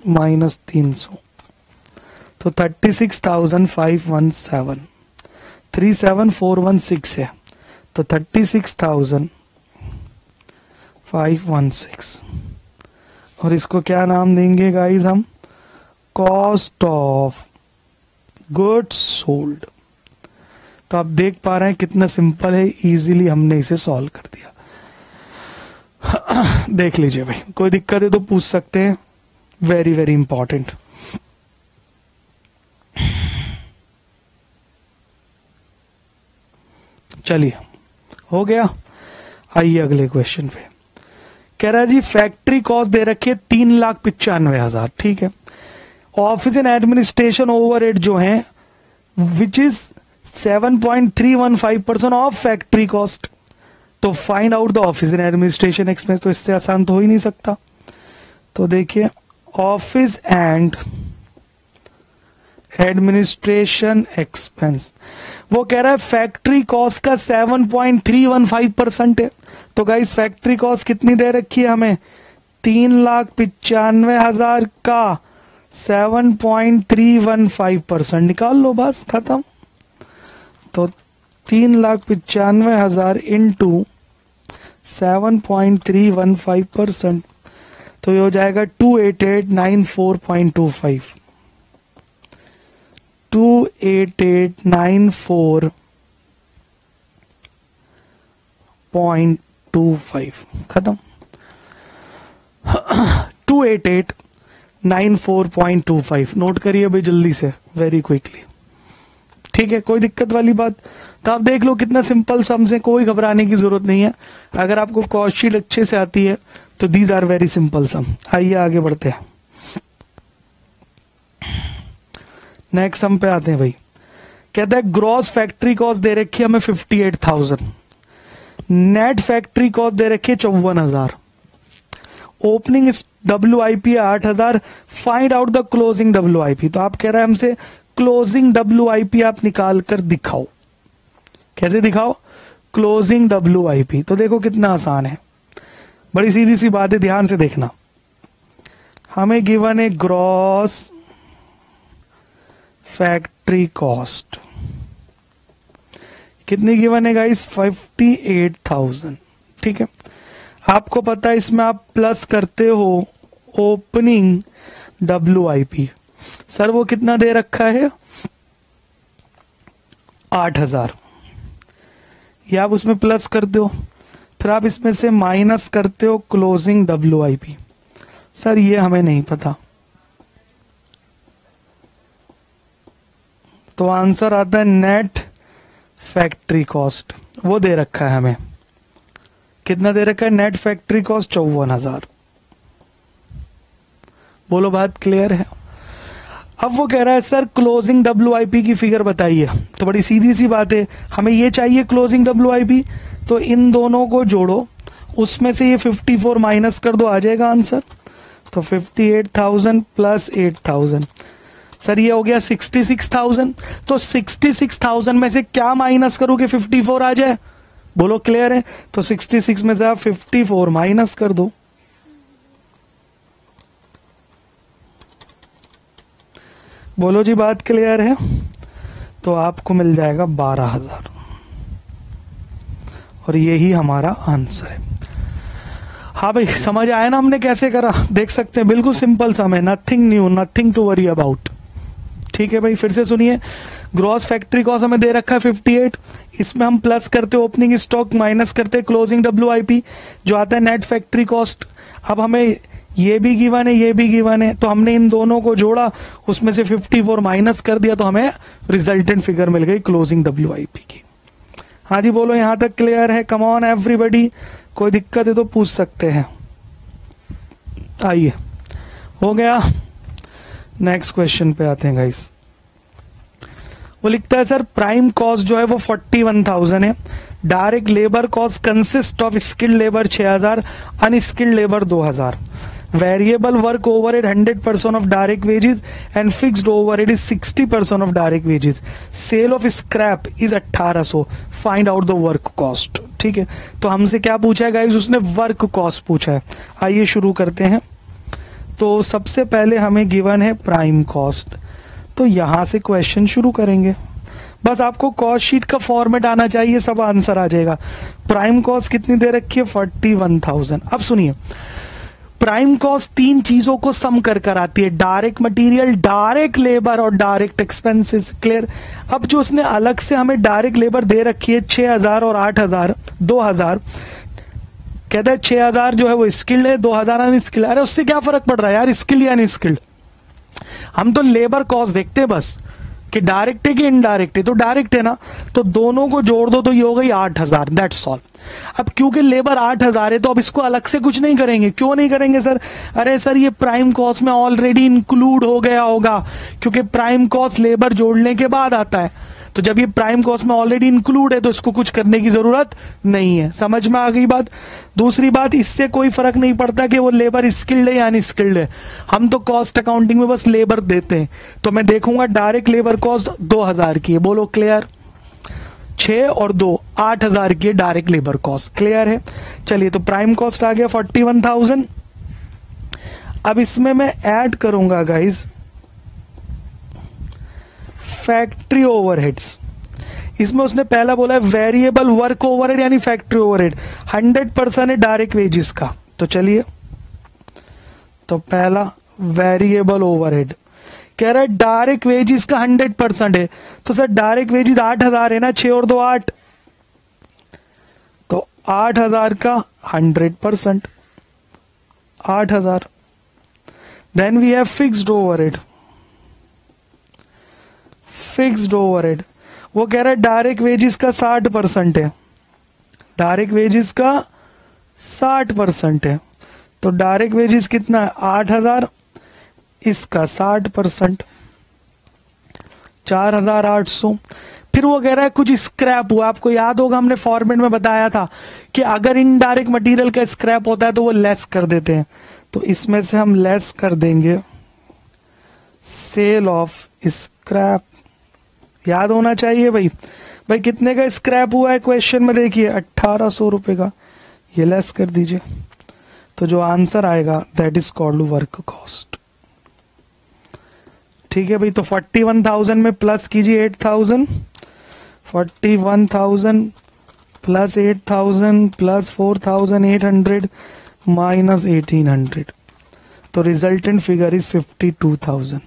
माइनस 300, तो 36,517। 37,416 है, तो 36,516। और इसको क्या नाम देंगे गाइस हम, कॉस्ट ऑफ गुड्स सोल्ड। तो आप देख पा रहे हैं कितना सिंपल है, इजीली हमने इसे सॉल्व कर दिया। देख लीजिए भाई, कोई दिक्कत है तो पूछ सकते हैं, वेरी वेरी इंपॉर्टेंट। चलिए हो गया, आइए अगले क्वेश्चन पे। कह रहा है जी फैक्ट्री कॉस्ट दे रखी है 3,95,000, ठीक है। ऑफिस एंड एडमिनिस्ट्रेशन ओवरहेड जो है which is 7.315% of factory cost. तो find out the office and administration expense, तो इससे आसान तो हो ही नहीं सकता। तो देखिए ऑफिस एंड एडमिनिस्ट्रेशन एक्सपेंस, वो कह रहा है फैक्ट्री कॉस्ट का 7.315% है। तो गाइस फैक्ट्री कॉस्ट कितनी दे रखी है हमें, 3,95,000 का 7.315% निकाल लो, बस खत्म। तो 3,95,000 इंटू 7.315%, तो ये हो जाएगा 28,894.25। 28894.25 खत्म। 28894.25 नोट करिए भाई जल्दी से, वेरी क्विकली। ठीक है, कोई दिक्कत वाली बात? तो आप देख लो कितना सिंपल सम्स है, कोई घबराने की जरूरत नहीं है। अगर आपको कॉस्ट शीट अच्छे से आती है तो these are very simple sum. आइए आगे बढ़ते हैं, नेक्स्ट सम पे आते हैं भाई। कहता है ग्रॉस फैक्ट्री कॉस्ट दे रखी है हमें 58,000, नेट फैक्ट्री कॉस्ट दे रखी है 54,000, opening WIP 8,000, find out the closing WIP। तो आप कह रहे हैं हमसे क्लोजिंग WIP आप निकाल कर दिखाओ। कैसे दिखाओ? Closing WIP। तो देखो कितना आसान है, बड़ी सीधी सी बात है, ध्यान से देखना। हमें गिवन है ग्रॉस फैक्ट्री कॉस्ट, कितनी गिवन है गाइस? 58,000। ठीक है, आपको पता है इसमें आप प्लस करते हो ओपनिंग WIP। सर वो कितना दे रखा है? 8,000। ये आप उसमें प्लस करते हो, फिर आप इसमें से माइनस करते हो क्लोजिंग WIP। सर ये हमें नहीं पता, तो आंसर आता है नेट फैक्ट्री कॉस्ट। वो दे रखा है हमें, कितना दे रखा है? Net factory cost 54,000। बोलो बात क्लियर है? अब वो कह रहा है सर क्लोजिंग WIP की फिगर बताइए। तो बड़ी सीधी सी बात है, हमें ये चाहिए क्लोजिंग WIP, तो इन दोनों को जोड़ो, उसमें से ये 54 माइनस कर दो, आ जाएगा आंसर। तो 58,000 प्लस 8,000, सर ये हो गया 66,000। तो 66,000 में से क्या माइनस करो कि 54 आ जाए? बोलो क्लियर है? तो 66 में से आप 54 माइनस कर दो, बोलो जी बात क्लियर है? तो आपको मिल जाएगा 12,000, और यही हमारा आंसर है। हाँ भाई समझ आया ना हमने कैसे करा? देख सकते हैं बिल्कुल सिंपल सम है, nothing new, nothing to worry about. ठीक है भाई, फिर से सुनिए। ग्रॉस फैक्ट्री कॉस्ट हमें दे रखा है 58, इसमें हम प्लस करते ओपनिंग स्टॉक, माइनस करते क्लोजिंग WIP, जो आता है नेट फैक्ट्री कॉस्ट। अब हमें ये भी गिवन है, ये भी गिवन है, तो हमने इन दोनों को जोड़ा, उसमें से 54 माइनस कर दिया, तो हमें रिजल्टेंट फिगर मिल गई क्लोजिंग WIP की। हाँ जी बोलो, यहां तक क्लियर है? कम ऑन एवरीबॉडी, कोई दिक्कत है तो पूछ सकते हैं। आइए, हो गया। नेक्स्ट क्वेश्चन पे आते हैं गाइस। वो लिखता है सर प्राइम कॉस्ट जो है वो 41,000 है, direct labour cost consist of skilled labour 6,000, unskilled labour 2,000, variable work overhead 100% of direct wages and fixed overhead is 60% of direct wages, sale of scrap is 1800, find out the work cost. ठीक है, तो हमसे क्या पूछा है गाइस? उसने वर्क कॉस्ट पूछा है। आइए शुरू करते हैं। तो सबसे पहले हमें गिवन है प्राइम कॉस्ट, तो यहां से क्वेश्चन शुरू करेंगे। बस आपको कॉस्ट शीट का फॉर्मेट आना चाहिए, सब आंसर आ जाएगा। प्राइम कॉस्ट कितनी दे रखी है? 41,000। अब सुनिए, प्राइम कॉस्ट तीन चीजों को सम कर आती है, डायरेक्ट मटेरियल, डायरेक्ट लेबर और डायरेक्ट एक्सपेंसेस। क्लियर? अब जो उसने अलग से हमें डायरेक्ट लेबर दे रखी है 6,000 और 8,000, 2,000, कहता है 6,000 जो है वो स्किल्ड है, 2,000 अनस्किल्ड। अरे उससे क्या फर्क पड़ रहा है यार, स्किल्ड या अनस्किल्ड? हम तो लेबर कॉस्ट देखते हैं बस, कि डायरेक्ट है कि इनडायरेक्ट है। तो डायरेक्ट है ना, तो दोनों को जोड़ दो तो ये हो गई 8,000, दैट्स ऑल। अब क्योंकि लेबर 8,000 है तो अब इसको अलग से कुछ नहीं करेंगे। क्यों नहीं करेंगे सर? अरे सर ये प्राइम कॉस्ट में ऑलरेडी इंक्लूड हो गया होगा, क्योंकि प्राइम कॉस्ट लेबर जोड़ने के बाद आता है। तो जब ये प्राइम कॉस्ट में ऑलरेडी इंक्लूड है तो इसको कुछ करने की जरूरत नहीं है। समझ में आ गई बात? दूसरी बात, इससे कोई फर्क नहीं पड़ता कि वो लेबर स्किल्ड है या अनस्किल्ड है, हम तो कॉस्ट अकाउंटिंग में बस लेबर देते हैं। तो मैं देखूंगा डायरेक्ट लेबर कॉस्ट 2,000 की है, बोलो क्लियर? 6 और 2 8,000 की डायरेक्ट लेबर कॉस्ट। क्लियर है? चलिए, तो प्राइम कॉस्ट आ गया 41,000। अब इसमें मैं ऐड करूंगा गाइज फैक्ट्री ओवरहेड्स। इसमें उसने पहला बोला है वेरिएबल वर्क ओवरहेड यानी फैक्ट्री ओवरहेड 100% है डायरेक्ट वेजेस का। तो चलिए, तो पहला वेरिएबल ओवरहेड कह रहा है डायरेक्ट वेजिस का 100% है, तो सर डायरेक्ट वेजिस 8,000 है ना, 6 और 2 8, तो 8,000 का 100%, 8,000। Then we have fixed overhead, fixed overhead वो कह रहा है डायरेक्ट वेजिस का 60% है, डायरेक्ट वेजिस का 60% है, तो डायरेक्ट वेजिस कितना है 8,000, इसका 60%, 4,800। फिर वो कह रहा है कुछ स्क्रैप हुआ, आपको याद होगा हमने फॉर्मेट में बताया था कि अगर इनडायरेक्ट मटेरियल का स्क्रैप होता है तो वो लेस कर देते हैं, तो इसमें से हम लेस कर देंगे सेल ऑफ स्क्रैप। याद होना चाहिए भाई, भाई कितने का स्क्रैप हुआ है क्वेश्चन में, देखिए 1,800 रुपए का, ये लेस कर दीजिए, तो जो आंसर आएगा that is called work cost. ठीक है भाई, तो 41,000 में प्लस कीजिए 8,000, 41,000 प्लस 8,000 प्लस 4,800 माइनस 1,800, तो resultant figure is 52,000।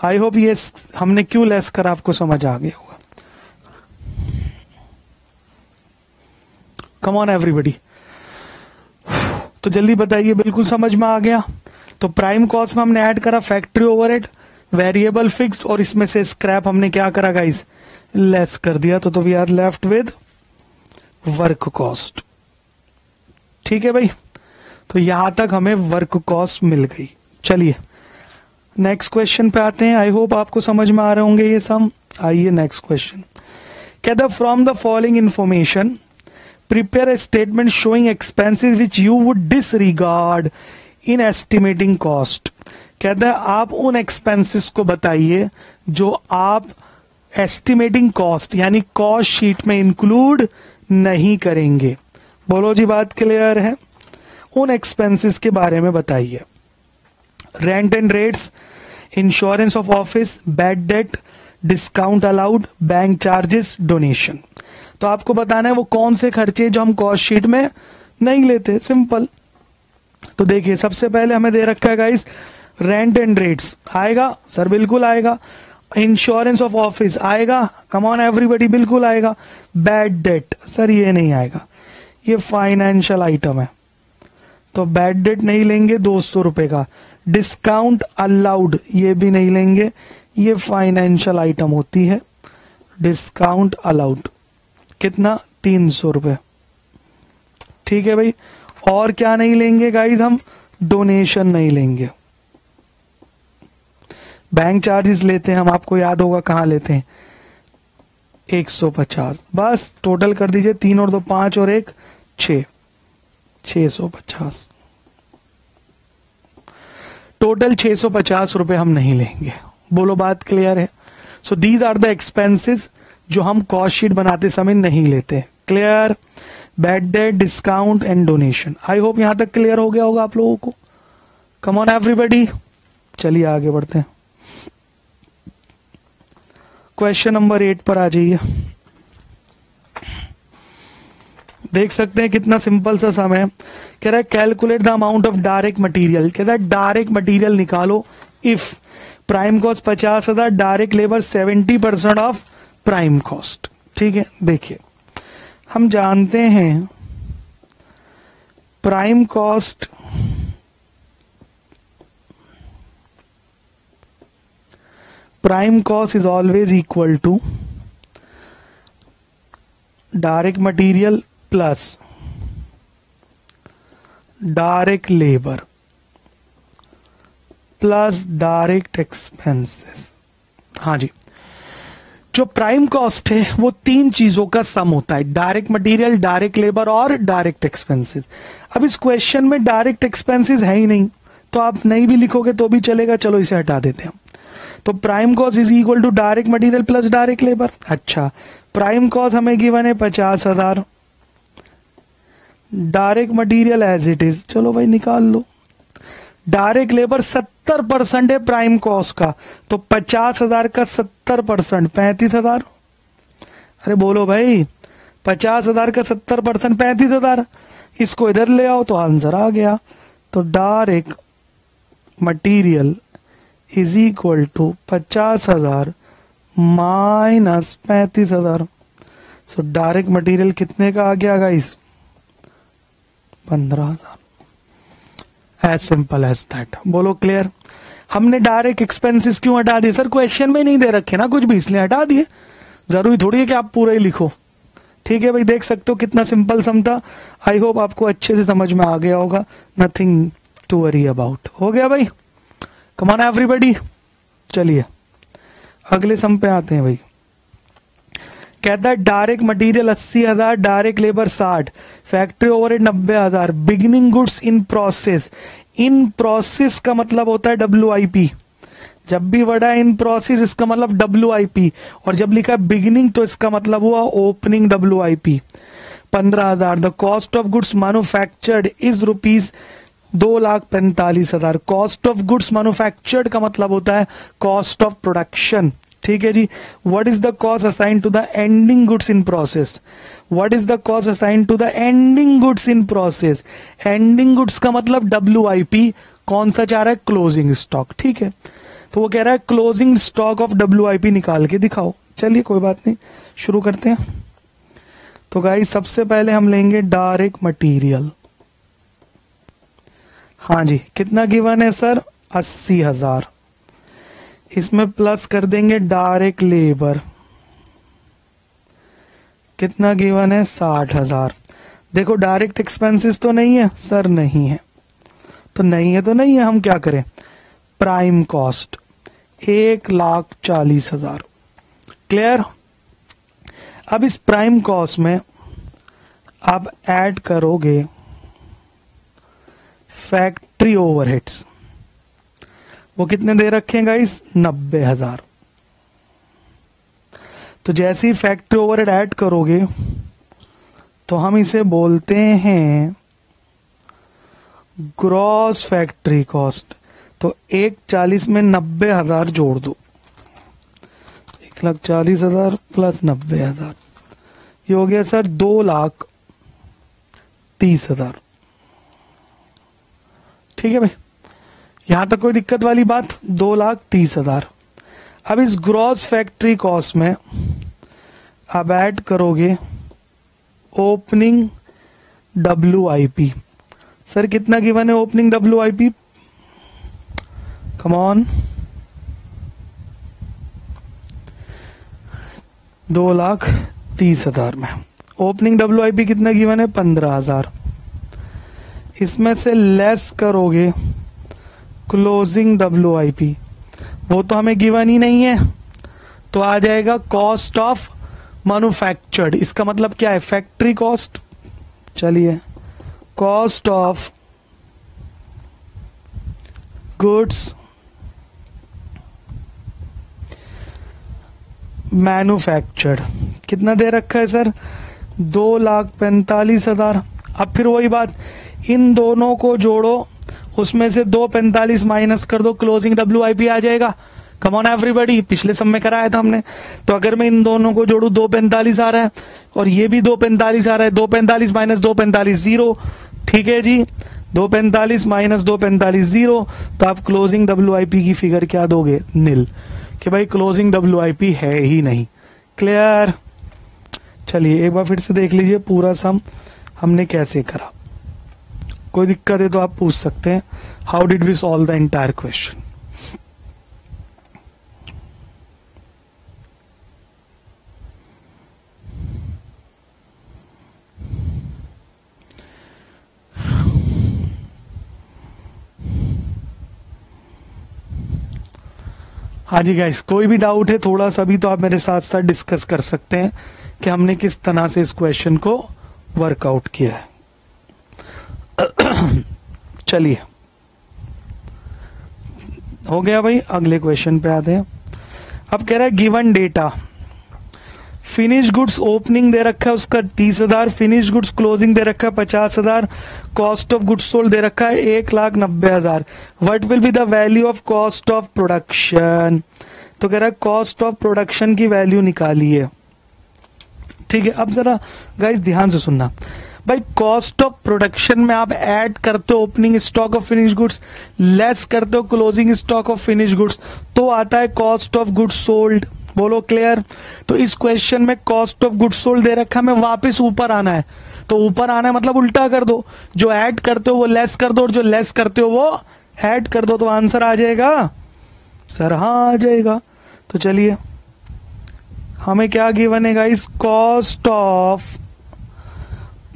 I hope ये हमने क्यों लेस करा आपको समझ आ गया होगा। कम ऑन एवरीबॉडी, तो जल्दी बताइए, बिल्कुल समझ में आ गया। तो प्राइम कॉस्ट में हमने ऐड करा फैक्ट्री ओवरहेड, वेरिएबल फिक्स्ड, और इसमें से स्क्रैप हमने क्या करा गाइस, लेस कर दिया, तो we are left with work cost. ठीक है भाई, तो यहां तक हमें वर्क कॉस्ट मिल गई। चलिए नेक्स्ट क्वेश्चन पे आते हैं। आई होप आपको समझ में आ रहे होंगे ये सम। आइए नेक्स्ट क्वेश्चन, कहता from the following information prepare a statement showing expenses which you would disregard in estimating cost. कहता है आप उन एक्सपेंसेस को बताइए जो आप एस्टिमेटिंग कॉस्ट यानी कॉस्ट शीट में इंक्लूड नहीं करेंगे। बोलो जी, बात क्लियर है? उन एक्सपेंसेस के बारे में बताइए। Rent and rates, insurance of office, bad debt, discount allowed, bank charges, donation. तो आपको बताना है वो कौन से खर्चे जो हम कॉस्ट शीट में नहीं लेते, सिंपल। तो देखिए सबसे पहले हमें दे रखा है गाइस रेंट एंड रेट्स, आएगा सर? बिल्कुल आएगा। इंश्योरेंस ऑफ ऑफिस आएगा? कम ऑन एवरीबॉडी, बिल्कुल आएगा। बैड डेट सर ये नहीं आएगा, ये फाइनेंशियल आइटम है, तो बैड डेट नहीं लेंगे 200 रुपए का। डिस्काउंट अलाउड ये भी नहीं लेंगे, ये फाइनेंशियल आइटम होती है। डिस्काउंट अलाउड कितना? 300 रुपए। ठीक है भाई, और क्या नहीं लेंगे गाइस हम? डोनेशन नहीं लेंगे। बैंक चार्जेस लेते हैं हम, आपको याद होगा कहां लेते हैं, 150। बस टोटल कर दीजिए, 3 और 2 5 और 1 6, 650। टोटल 650 रुपए हम नहीं लेंगे। बोलो बात क्लियर है? So these are the expenses जो हम कॉस्ट शीट बनाते समय नहीं लेते। Clear? Bad debt, discount and donation. I hope यहां तक क्लियर हो गया होगा आप लोगों को। कम ऑन एवरीबॉडी, चलिए आगे बढ़ते हैं। क्वेश्चन नंबर 8 पर आ जाइए। देख सकते हैं कितना सिंपल सा सम है। कह रहा है calculate the amount of direct material. कह रहा है डायरेक्ट मटेरियल निकालो if prime cost 50,000, direct labour 70% of prime cost. ठीक है, देखिए हम जानते हैं prime cost is always equal to direct material plus direct labour plus direct expenses. हाँ जी, जो प्राइम कॉस्ट है वो 3 चीजों का सम होता है, डायरेक्ट मटेरियल, डायरेक्ट लेबर और डायरेक्ट एक्सपेंसेस। अब इस क्वेश्चन में डायरेक्ट एक्सपेंसेस है ही नहीं, तो आप नहीं भी लिखोगे तो भी चलेगा, चलो इसे हटा देते हैं। तो prime cost is equal to direct material plus direct labour. अच्छा, प्राइम कॉस्ट हमें गिवन है 50,000, direct material as it is, चलो भाई निकाल लो। डायरेक्ट लेबर 70% है प्राइम कॉस्ट का, तो 50,000 का 70% 35,000। अरे बोलो भाई, 50,000 का 70% 35,000। इसको इधर ले आओ तो आंसर आ गया। तो direct material is equal to 50,000 minus 35,000। So direct material कितने का आ गया guys? 15,000। As simple as that. बोलो क्लियर? हमने डायरेक्ट एक्सपेंसेस क्यों हटा दिए सर? क्वेश्चन में नहीं दे रखे ना कुछ भी, इसलिए हटा दिए। जरूरी थोड़ी है कि आप पूरा ही लिखो। ठीक है भाई, देख सकते हो कितना सिंपल सम था। आई होप आपको अच्छे से समझ में आ गया होगा। Nothing to worry about. हो गया भाई? Come on everybody. चलिए अगले सम पे आते हैं भाई। कहता है direct material 80,000, direct labour 60, factory overhead 90,000, beginning goods in process. In process का मतलब होता है WIP। जब भी वर्ड है इन प्रोसेस इसका मतलब WIP, और जब लिखा है बिगिनिंग तो इसका मतलब हुआ opening WIP। 15,000। The cost of goods manufactured is rupees 2,45,000। Cost of goods manufactured का मतलब होता है कॉस्ट ऑफ प्रोडक्शन। ठीक है जी। What is the cost assign to the ending goods in process? What is the cost assign to the ending goods in process? Ending goods का मतलब WIP। कौन सा चाह रहा है? Closing stock. ठीक है, तो वो कह रहा है क्लोजिंग स्टॉक ऑफ WIP निकाल के दिखाओ। चलिए कोई बात नहीं, शुरू करते हैं। तो गाइस सबसे पहले हम लेंगे डायरेक्ट मटेरियल। हाँ जी, कितना गिवन है सर? 80,000। इसमें प्लस कर देंगे डायरेक्ट लेबर। कितना गिवन है? 60,000। देखो डायरेक्ट एक्सपेंसेस तो नहीं है सर? नहीं है तो नहीं है तो नहीं है, हम क्या करें? Prime cost 1,40,000। क्लियर? अब इस प्राइम कॉस्ट में आप ऐड करोगे फैक्ट्री ओवरहेड्स। वो कितने दे रखे हैं गाइस? 90,000। तो जैसे ही फैक्ट्री ओवरहेड ऐड करोगे तो हम इसे बोलते हैं ग्रॉस फैक्ट्री कॉस्ट। तो 1,40,000 में 90,000 जोड़ दो। 1,40,000 प्लस 90,000, ये हो गया सर 2,30,000। ठीक है भाई, यहां तक कोई दिक्कत वाली बात? 2,30,000। अब इस ग्रॉस फैक्ट्री कॉस्ट में अब ऐड करोगे ओपनिंग WIP। सर कितना गिवन है ओपनिंग WIP? कम ऑन, 2,30,000 में ओपनिंग WIP कितना गिवन है? 15,000। इसमें से लेस करोगे क्लोजिंग WIP, वो तो हमें गिवन ही नहीं है, तो आ जाएगा कॉस्ट ऑफ मैन्युफैक्चर्ड। इसका मतलब क्या है? Factory cost. चलिए, कॉस्ट ऑफ गुड्स मैन्युफैक्चर्ड कितना दे रखा है सर? 2,45,000। अब फिर वही बात, इन दोनों को जोड़ो, उसमें से 2,45 माइनस कर दो, क्लोजिंग WIP आ जाएगा। कम ऑन एवरीबॉडी, पिछले समय कराया था हमने। तो अगर मैं इन दोनों को जोड़ू 2,45 आ रहा है और ये भी 2,45 आ रहा है। 2,45 माइनस 2,45 0। ठीक है जी, 2,45 माइनस 2,45 0। तो आप क्लोजिंग WIP की फिगर क्या दोगे? नील, कि भाई क्लोजिंग WIP है ही नहीं। क्लियर? चलिए एक बार फिर से देख लीजिए पूरा सम हमने कैसे करा। कोई दिक्कत है तो आप पूछ सकते हैं। How did we solve the entire question? हाँ जी गाइस, कोई भी डाउट है थोड़ा सा भी तो आप मेरे साथ साथ डिस्कस कर सकते हैं कि हमने किस तरह से इस क्वेश्चन को वर्कआउट किया है। चलिए, हो गया भाई, अगले क्वेश्चन पे आते हैं। अब कह रहा है given data, finish goods opening दे रखा है उसका 30,000, फिनिश गुड्स क्लोजिंग दे रखा है 50,000, कॉस्ट ऑफ गुड्स सोल्ड दे रखा है 1,90,000। What will be the value of cost of production? तो कह रहा है कॉस्ट ऑफ प्रोडक्शन की वैल्यू निकालिए। ठीक है, अब जरा गाइस ध्यान से सुनना। भाई कॉस्ट ऑफ प्रोडक्शन में आप ऐड करते हो opening stock of finish goods, less करते हो closing stock of finish goods, तो आता है कॉस्ट ऑफ गुड्स सोल्ड। बोलो क्लियर। तो इस क्वेश्चन में कॉस्ट ऑफ गुड्स सोल्ड दे रखा है, हमें वापस ऊपर आना है। तो ऊपर आना है मतलब उल्टा कर दो, जो ऐड करते हो वो लेस कर दो और जो लेस करते हो वो ऐड कर दो, तो आंसर आ जाएगा सर। हाँ आ जाएगा। तो चलिए हमें क्या गिवन है guys, cost of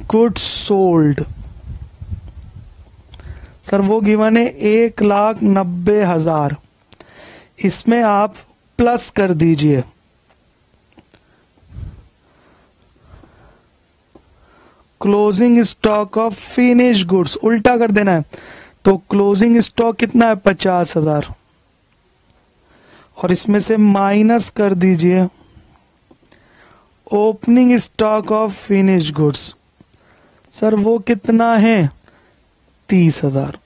goods sold. Sir वो गिवन है 1,90,000। इसमें आप प्लस कर दीजिए closing stock of finish goods, उल्टा कर देना है। तो क्लोजिंग स्टॉक कितना है 50,000 और इसमें से माइनस कर दीजिए opening stock of finish goods. Sir वो कितना है 30,000।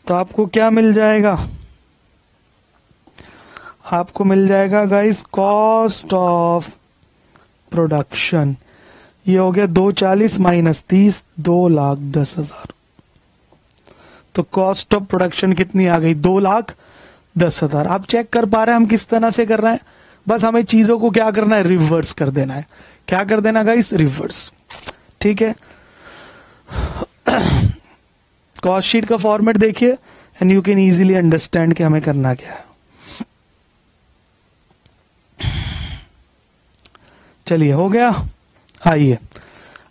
तो आपको क्या मिल जाएगा, आपको मिल जाएगा गाइस कॉस्ट ऑफ प्रोडक्शन। ये हो गया 240 माइनस 30, 2,10,000। तो कॉस्ट ऑफ प्रोडक्शन कितनी आ गई 2,10,000। आप चेक कर पा रहे हैं हम किस तरह से कर रहे हैं, बस हमें चीजों को क्या करना है, रिवर्स कर देना है। क्या कर देना गाइस, रिवर्स। ठीक है। कॉस्ट शीट का फॉर्मेट देखिए and you can easily understand कि हमें करना क्या है। चलिए हो गया। आइए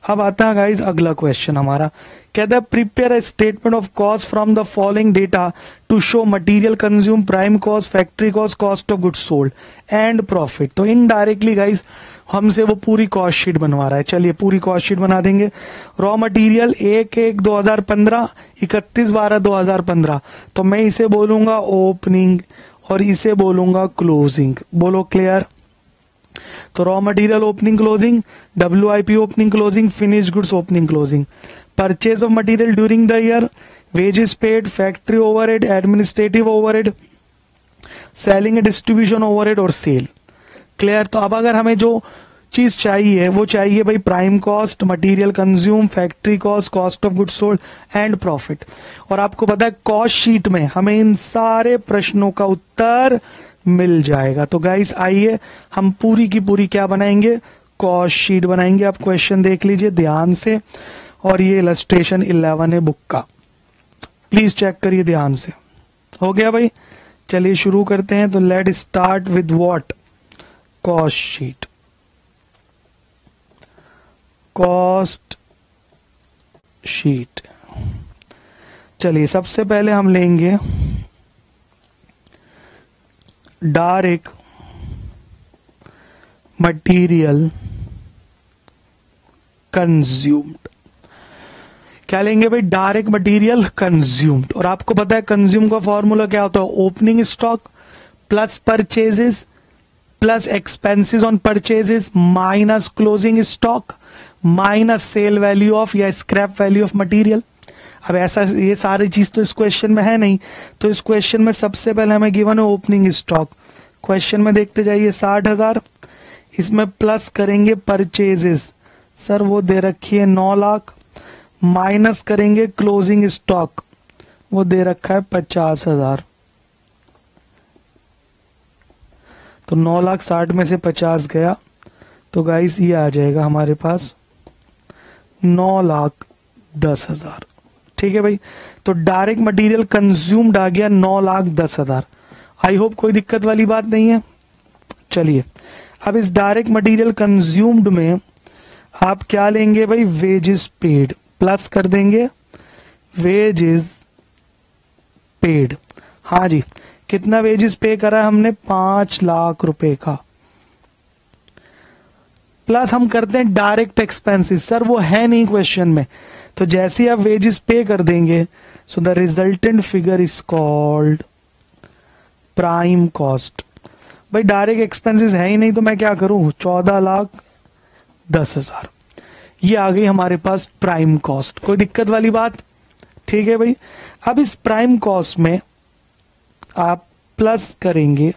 अब आता है गाइस अगला क्वेश्चन हमारा। कहता है prepare a statement of cost from the following data to show material consume, prime cost, factory cost, cost of goods sold and profit. तो इनडायरेक्टली गाइस हमसे वो पूरी कॉस्ट शीट बनवा रहा है। चलिए पूरी कॉस्ट शीट बना देंगे। Raw material 1/1/2015, 31/12/2015। तो मैं इसे बोलूंगा ओपनिंग और इसे बोलूंगा क्लोजिंग। बोलो क्लियर। तो raw material opening closing, WIP opening closing, finish goods opening closing. Purchase of material during the year, wages paid, factory overhead, administrative overhead, selling and distribution overhead और सेल। क्लियर। तो अब अगर हमें जो चीज चाहिए वो चाहिए भाई prime cost, material consume, factory cost, cost of goods sold and profit. और आपको पता है कॉस्ट शीट में हमें इन सारे प्रश्नों का उत्तर मिल जाएगा। तो गाइस आइए हम पूरी की पूरी क्या बनाएंगे, कॉस्ट शीट बनाएंगे। आप क्वेश्चन देख लीजिए ध्यान से और ये इलस्ट्रेशन 11 है बुक का, प्लीज चेक करिए ध्यान से। हो गया भाई। चलिए शुरू करते हैं। तो let start with what, cost sheet. Cost sheet. चलिए सबसे पहले हम लेंगे डायरेक्ट मटेरियल कंज्यूम्ड। क्या लेंगे भाई, डायरेक्ट मटेरियल कंज्यूम्ड। और आपको पता है कंज्यूम का फॉर्मूला क्या होता है, opening stock plus purchases plus expenses on purchases minus closing stock minus cell value of या स्क्रैप वैल्यू ऑफ मटेरियल। अब ऐसा ये सारी चीज तो इस क्वेश्चन में है नहीं, तो इस क्वेश्चन में सबसे पहले हमें गिवन है ओपनिंग स्टॉक। क्वेश्चन में देखते जाइए 60,000, इसमें प्लस करेंगे परचेजेस, सर वो दे रखी है 9 लाख, माइनस करेंगे क्लोजिंग स्टॉक, वो दे रखा है 50,000। तो 9,60,000 में से 50 गया, तो गाइस ये आ जाएगा हमारे पास 9,10,000। ठीक है भाई। तो डायरेक्ट मटेरियल कंज्यूम्ड आ गया 9,10,000। आई होप कोई दिक्कत वाली बात नहीं है। चलिए अब इस डायरेक्ट मटेरियल कंज्यूम्ड में आप क्या लेंगे भाई, वेजेस पेड, प्लस कर देंगे वेजेस पेड। हाँ जी, कितना वेजेस पे करा है हमने, 5 लाख रुपए का। प्लस हम करते हैं डायरेक्ट एक्सपेंसेस, सर वो है नहीं क्वेश्चन में, तो जैसे ही आप वेजेस पे कर देंगे so the resultant figure is called prime cost. भाई डायरेक्ट एक्सपेंसेस है ही नहीं तो मैं क्या करूं, 14,10,000 ये आ गई हमारे पास प्राइम कॉस्ट। कोई दिक्कत वाली बात, ठीक है भाई। अब इस प्राइम कॉस्ट में आप प्लस करेंगे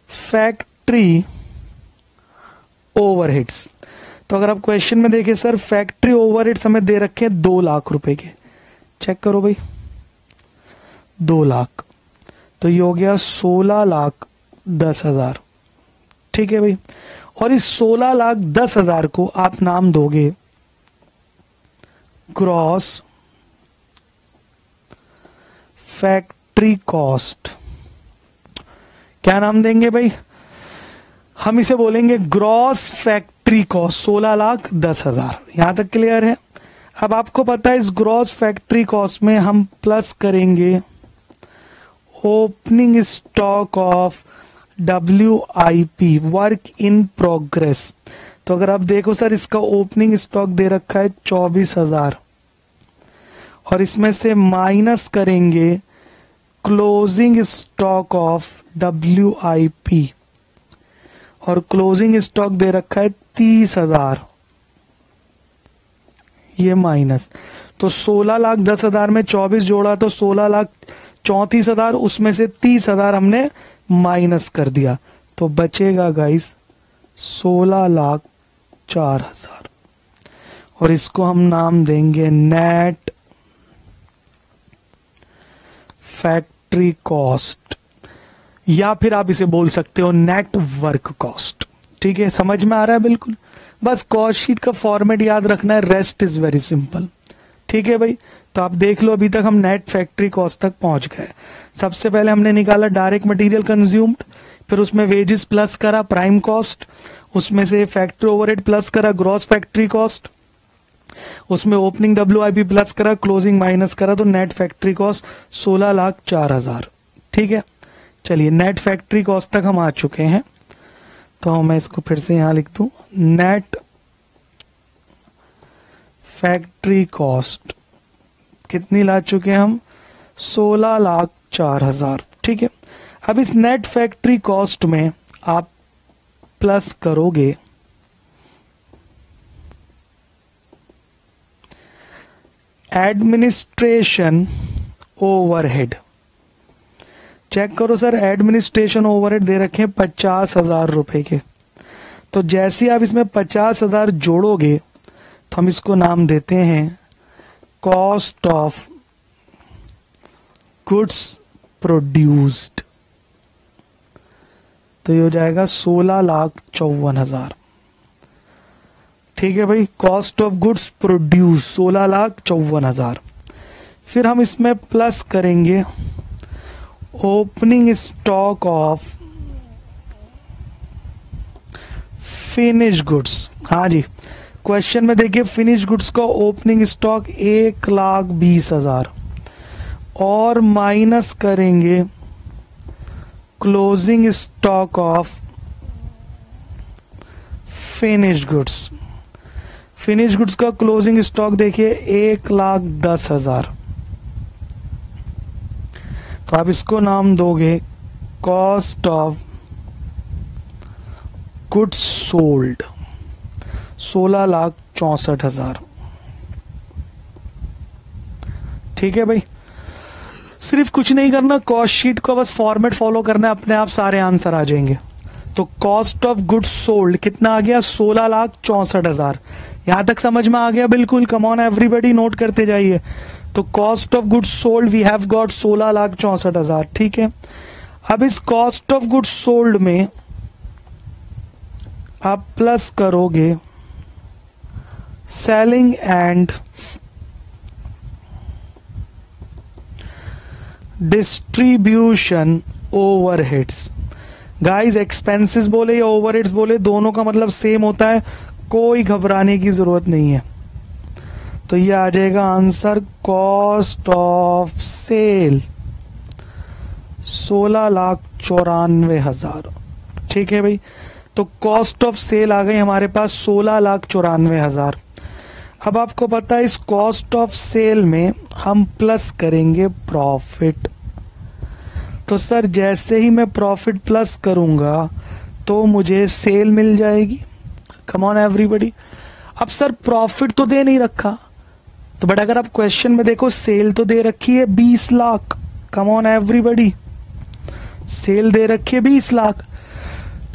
फैक्ट्री ओवरहेड्स। तो अगर आप क्वेश्चन में देखें सर फैक्ट्री ओवरहेड्स हमें दे रखे हैं 2 लाख रुपए के, चेक करो भाई 2 लाख, तो ये हो गया 16,10,000, ठीक है भाई। और इस 16,10,000 को आप नाम दोगे ग्रॉस फैक्ट्री कॉस्ट। क्या नाम देंगे भाई, हम इसे बोलेंगे ग्रॉस फैक्ट्री कॉस्ट 16,10,000। यहां तक क्लियर है। अब आपको पता है इस ग्रॉस फैक्ट्री कॉस्ट में हम प्लस करेंगे opening stock of WIP, work in progress. तो अगर आप देखो सर इसका ओपनिंग स्टॉक दे रखा है 24,000 और इसमें से माइनस करेंगे क्लोजिंग स्टॉक ऑफ WIP और क्लोजिंग स्टॉक दे रखा है 30,000, ये माइनस, तो 16,10,000 में 24 जोड़ा तो 16,34,000, उसमें से 30,000 हमने माइनस कर दिया, तो बचेगा गाइस 16,04,000 और इसको हम नाम देंगे नेट फैक्ट्री कॉस्ट, या फिर आप इसे बोल सकते हो नेट वर्क कॉस्ट। ठीक है, समझ में आ रहा है बिल्कुल। बस कॉस्ट शीट का फॉर्मेट याद रखना है, रेस्ट इज वेरी सिंपल। ठीक है भाई, तो आप देख लो अभी तक हम नेट फैक्ट्री कॉस्ट तक पहुंच गए। सबसे पहले हमने निकाला डायरेक्ट मटेरियल कंज्यूम्ड, फिर उसमें वेजेस प्लस करा प्राइम कॉस्ट, उसमें से फैक्ट्री ओवरहेड प्लस करा ग्रॉस फैक्ट्री कॉस्ट, उसमें ओपनिंग WIP प्लस करा, क्लोजिंग माइनस करा, तो नेट फैक्ट्री कॉस्ट 16,04,000। ठीक है, चलिए नेट फैक्ट्री कॉस्ट तक हम आ चुके हैं, तो मैं इसको फिर से यहां लिख दूं, नेट फैक्ट्री कॉस्ट कितनी ला चुके हैं हम, 16,04,000। ठीक है, अब इस नेट फैक्ट्री कॉस्ट में आप प्लस करोगे एडमिनिस्ट्रेशन ओवरहेड। चेक करो सर, एडमिनिस्ट्रेशन ओवरहेड दे रखे हैं 50,000 रुपए के, तो जैसे आप इसमें 50,000 जोड़ोगे तो हम इसको नाम देते हैं कॉस्ट ऑफ गुड्स प्रोड्यूस्ड, तो ये हो जाएगा 16,54,000। ठीक है भाई, कॉस्ट ऑफ गुड्स प्रोड्यूस 16,54,000। फिर हम इसमें प्लस करेंगे opening stock of finish goods. हाँ जी, क्वेश्चन में देखिए फिनिश गुड्स का ओपनिंग स्टॉक 1,20,000 और माइनस करेंगे closing stock of finish goods. Finish goods का क्लोजिंग स्टॉक देखिए 1,10,000, तो आप इसको नाम दोगे कॉस्ट ऑफ गुड्स सोल्ड 16,64,000। ठीक है भाई, सिर्फ कुछ नहीं करना, कॉस्ट शीट को बस फॉर्मेट फॉलो करना है, अपने आप सारे आंसर आ जाएंगे। तो कॉस्ट ऑफ गुड्स सोल्ड कितना आ गया, 16,64,000। यहां तक समझ में आ गया बिल्कुल। कम ऑन एवरीबॉडी, नोट करते जाइए। तो cost of goods sold we have got 16,64,000। ठीक है, अब इस कॉस्ट ऑफ गुड्स सोल्ड में आप प्लस करोगे selling and distribution overheads. Guys, expenses बोले या ओवरहेड्स बोले, दोनों का मतलब सेम होता है, कोई घबराने की जरूरत नहीं है। तो ये आ जाएगा आंसर कॉस्ट ऑफ सेल 16,94,000। ठीक है भाई, तो कॉस्ट ऑफ सेल आ गई हमारे पास 16,94,000। अब आपको पता है इस कॉस्ट ऑफ सेल में हम प्लस करेंगे प्रॉफिट। तो सर जैसे ही मैं प्रॉफिट प्लस करूंगा तो मुझे सेल मिल जाएगी। कम ऑन एवरीबॉडी। अब सर प्रॉफिट तो दे नहीं रखा, तो बट अगर आप क्वेश्चन में देखो सेल तो दे रखी है 20 lakh. Come on everybody, sale दे रखी है 20 लाख।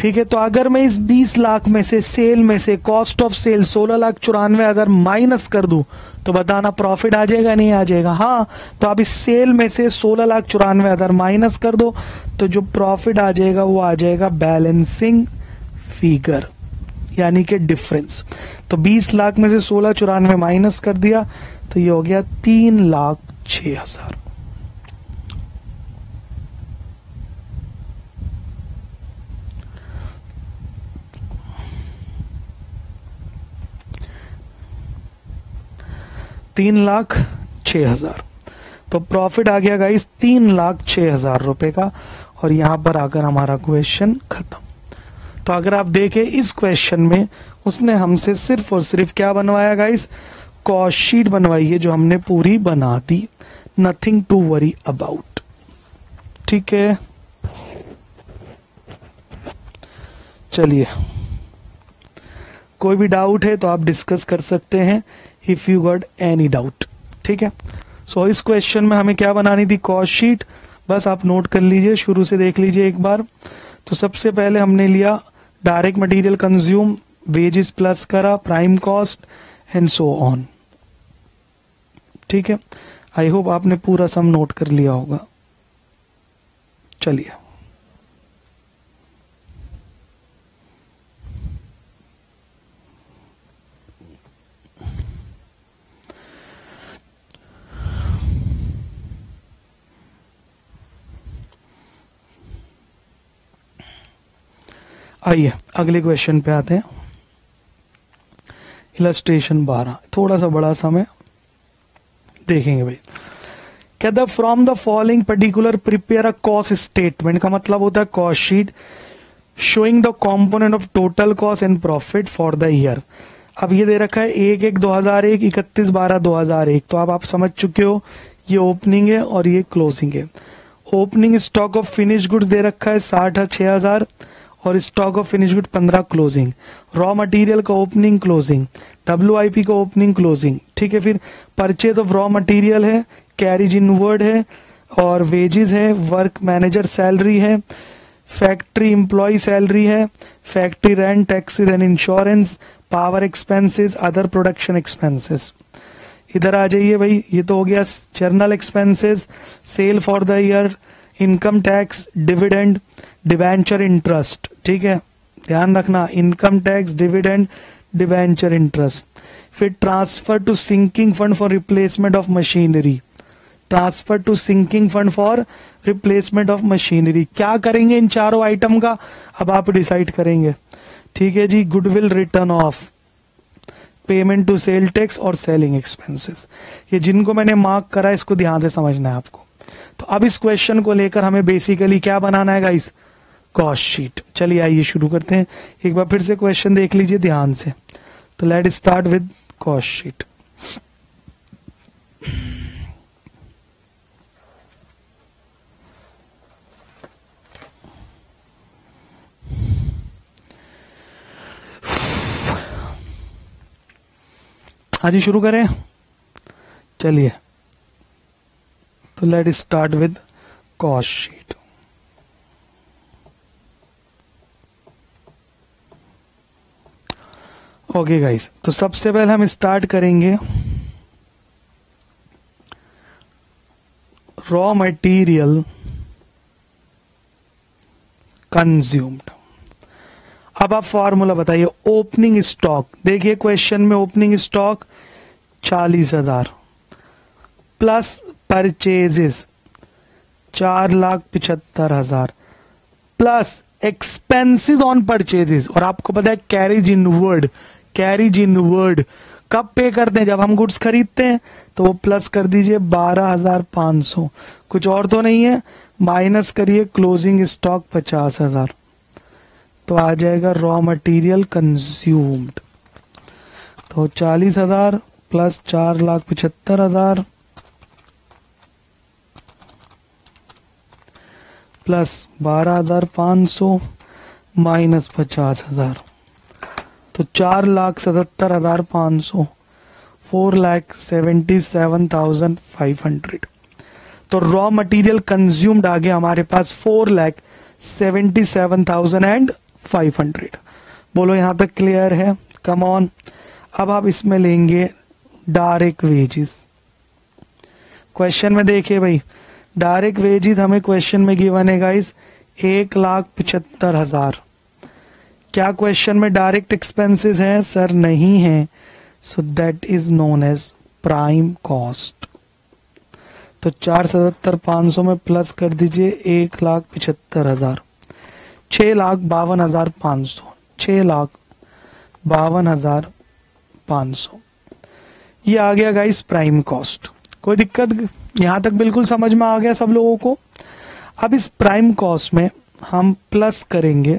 ठीक है, तो अगर मैं इस 20 लाख में से सेल में से कॉस्ट ऑफ सेल 16,94,000 माइनस कर दूं तो बताना प्रॉफिट आ जाएगा नहीं आ जाएगा? हाँ, तो आप इस सेल में से 16,94,000 माइनस कर दो तो जो प्रॉफिट आ जाएगा वो आ जाएगा बैलेंसिंग फिगर, यानी कि डिफरेंस। तो 20 लाख में से 16,94 माइनस कर दिया तो ये हो गया 3,06,000। $3,06,000। तो प्रॉफिट आ गया गाइस 3,06,000 रुपए का। और यहां पर आकर हमारा क्वेश्चन खत्म। तो अगर आप देखें इस क्वेश्चन में उसने हमसे सिर्फ और सिर्फ क्या बनवाया गाइस? कॉस्ट शीट बनवाई है जो हमने पूरी बना दी। Nothing to worry about. ठीक है, चलिए कोई भी डाउट है तो आप डिस्कस कर सकते हैं if you got any doubt. ठीक है, सो इस क्वेश्चन में हमें क्या बनानी थी? Cost sheet. बस आप नोट कर लीजिए, शुरू से देख लीजिए एक बार। तो सबसे पहले हमने लिया direct material consume, wages plus करा, prime cost and so on. ठीक है, आई होप आपने पूरा सम नोट कर लिया होगा। चलिए आइए अगले क्वेश्चन पे आते हैं। इलस्ट्रेशन 12, थोड़ा सा बड़ा समय देखेंगे भाई। कहता from the following particular prepare a cost statement, का मतलब होता है cost sheet showing the component of total cost and profit for the year. अब ये दे रखा है 1/1/2001, 31/12/2001। तो अब आप समझ चुके हो ये ओपनिंग है और ये क्लोजिंग है। Opening stock of finish goods दे रखा है 60,06,000 और stock of finish good 15 closing. Raw material का ओपनिंग क्लोजिंग, WIP का ओपनिंग क्लोजिंग। ठीक है, फिर परचेज ऑफ रॉ मटेरियल है, कैरिज इनवर्ड है और वेजेस है, वर्क मैनेजर सैलरी है, फैक्ट्री एम्प्लॉय सैलरी है, factory rent, taxes and insurance, power expenses, other production expenses. इधर आ जाइए भाई, ये तो हो गया journal expenses, sale for the year, income tax, dividend, debenture interest. ठीक है, ध्यान रखना, income tax, dividend, debenture interest. फिर transfer to sinking fund for replacement of machinery, transfer to sinking fund for replacement of machinery. क्या करेंगे इन चारों आइटम का अब आप डिसाइड करेंगे। ठीक है जी, goodwill return off, payment to sale tax और सेलिंग एक्सपेंसेस। ये जिनको मैंने मार्क करा इसको ध्यान से समझना है आपको। तो अब इस क्वेश्चन को लेकर हमें बेसिकली क्या बनाना है गाइस? Cost sheet. चलिए आइए शुरू करते हैं। एक बार फिर से क्वेश्चन देख लीजिए ध्यान से। तो let start with cost sheet. आज ही शुरू करें, चलिए। तो let start with cost sheet. Okay guys, तो सबसे पहले हम स्टार्ट करेंगे रॉ मटेरियल कंज्यूम्ड। अब आप फॉर्मूला बताइए। ओपनिंग स्टॉक, देखिए क्वेश्चन में opening stock 40,000 plus purchases 4,75,000 plus expenses on purchases. और आपको पता है कैरिज इनवर्ड, कैरिज इनवर्ड कब पे करते हैं? जब हम गुड्स खरीदते हैं। तो वो प्लस कर दीजिए 12,500, कुछ और तो नहीं है। माइनस करिए क्लोजिंग स्टॉक 50,000, तो आ जाएगा रॉ मटेरियल कंज्यूम्ड। तो 40,000 प्लस 4,75,000 प्लस 12,500 माइनस 50,000, तो 4,77,500, 4,77,500। तो रॉ मटेरियल कंज्यूम्ड आ गया हमारे पास 4,77,500। 500। बोलो यहां तक क्लियर है? Come on. अब आप इसमें लेंगे डायरेक्ट वेजेस। क्वेश्चन में देखिए भाई, डायरेक्ट वेजेस हमें क्वेश्चन में गिवन है गाइस 1,75,000। क्या क्वेश्चन में डायरेक्ट एक्सपेंसेस हैं? सर नहीं है। So that is known as prime cost. तो 4,77,500 में प्लस कर दीजिए 1,75,000, 6,52,500, 6,52,500। ये आ गया गाइस प्राइम कॉस्ट। कोई दिक्कत? यहां तक बिल्कुल समझ में आ गया सब लोगों को? अब इस प्राइम कॉस्ट में हम प्लस करेंगे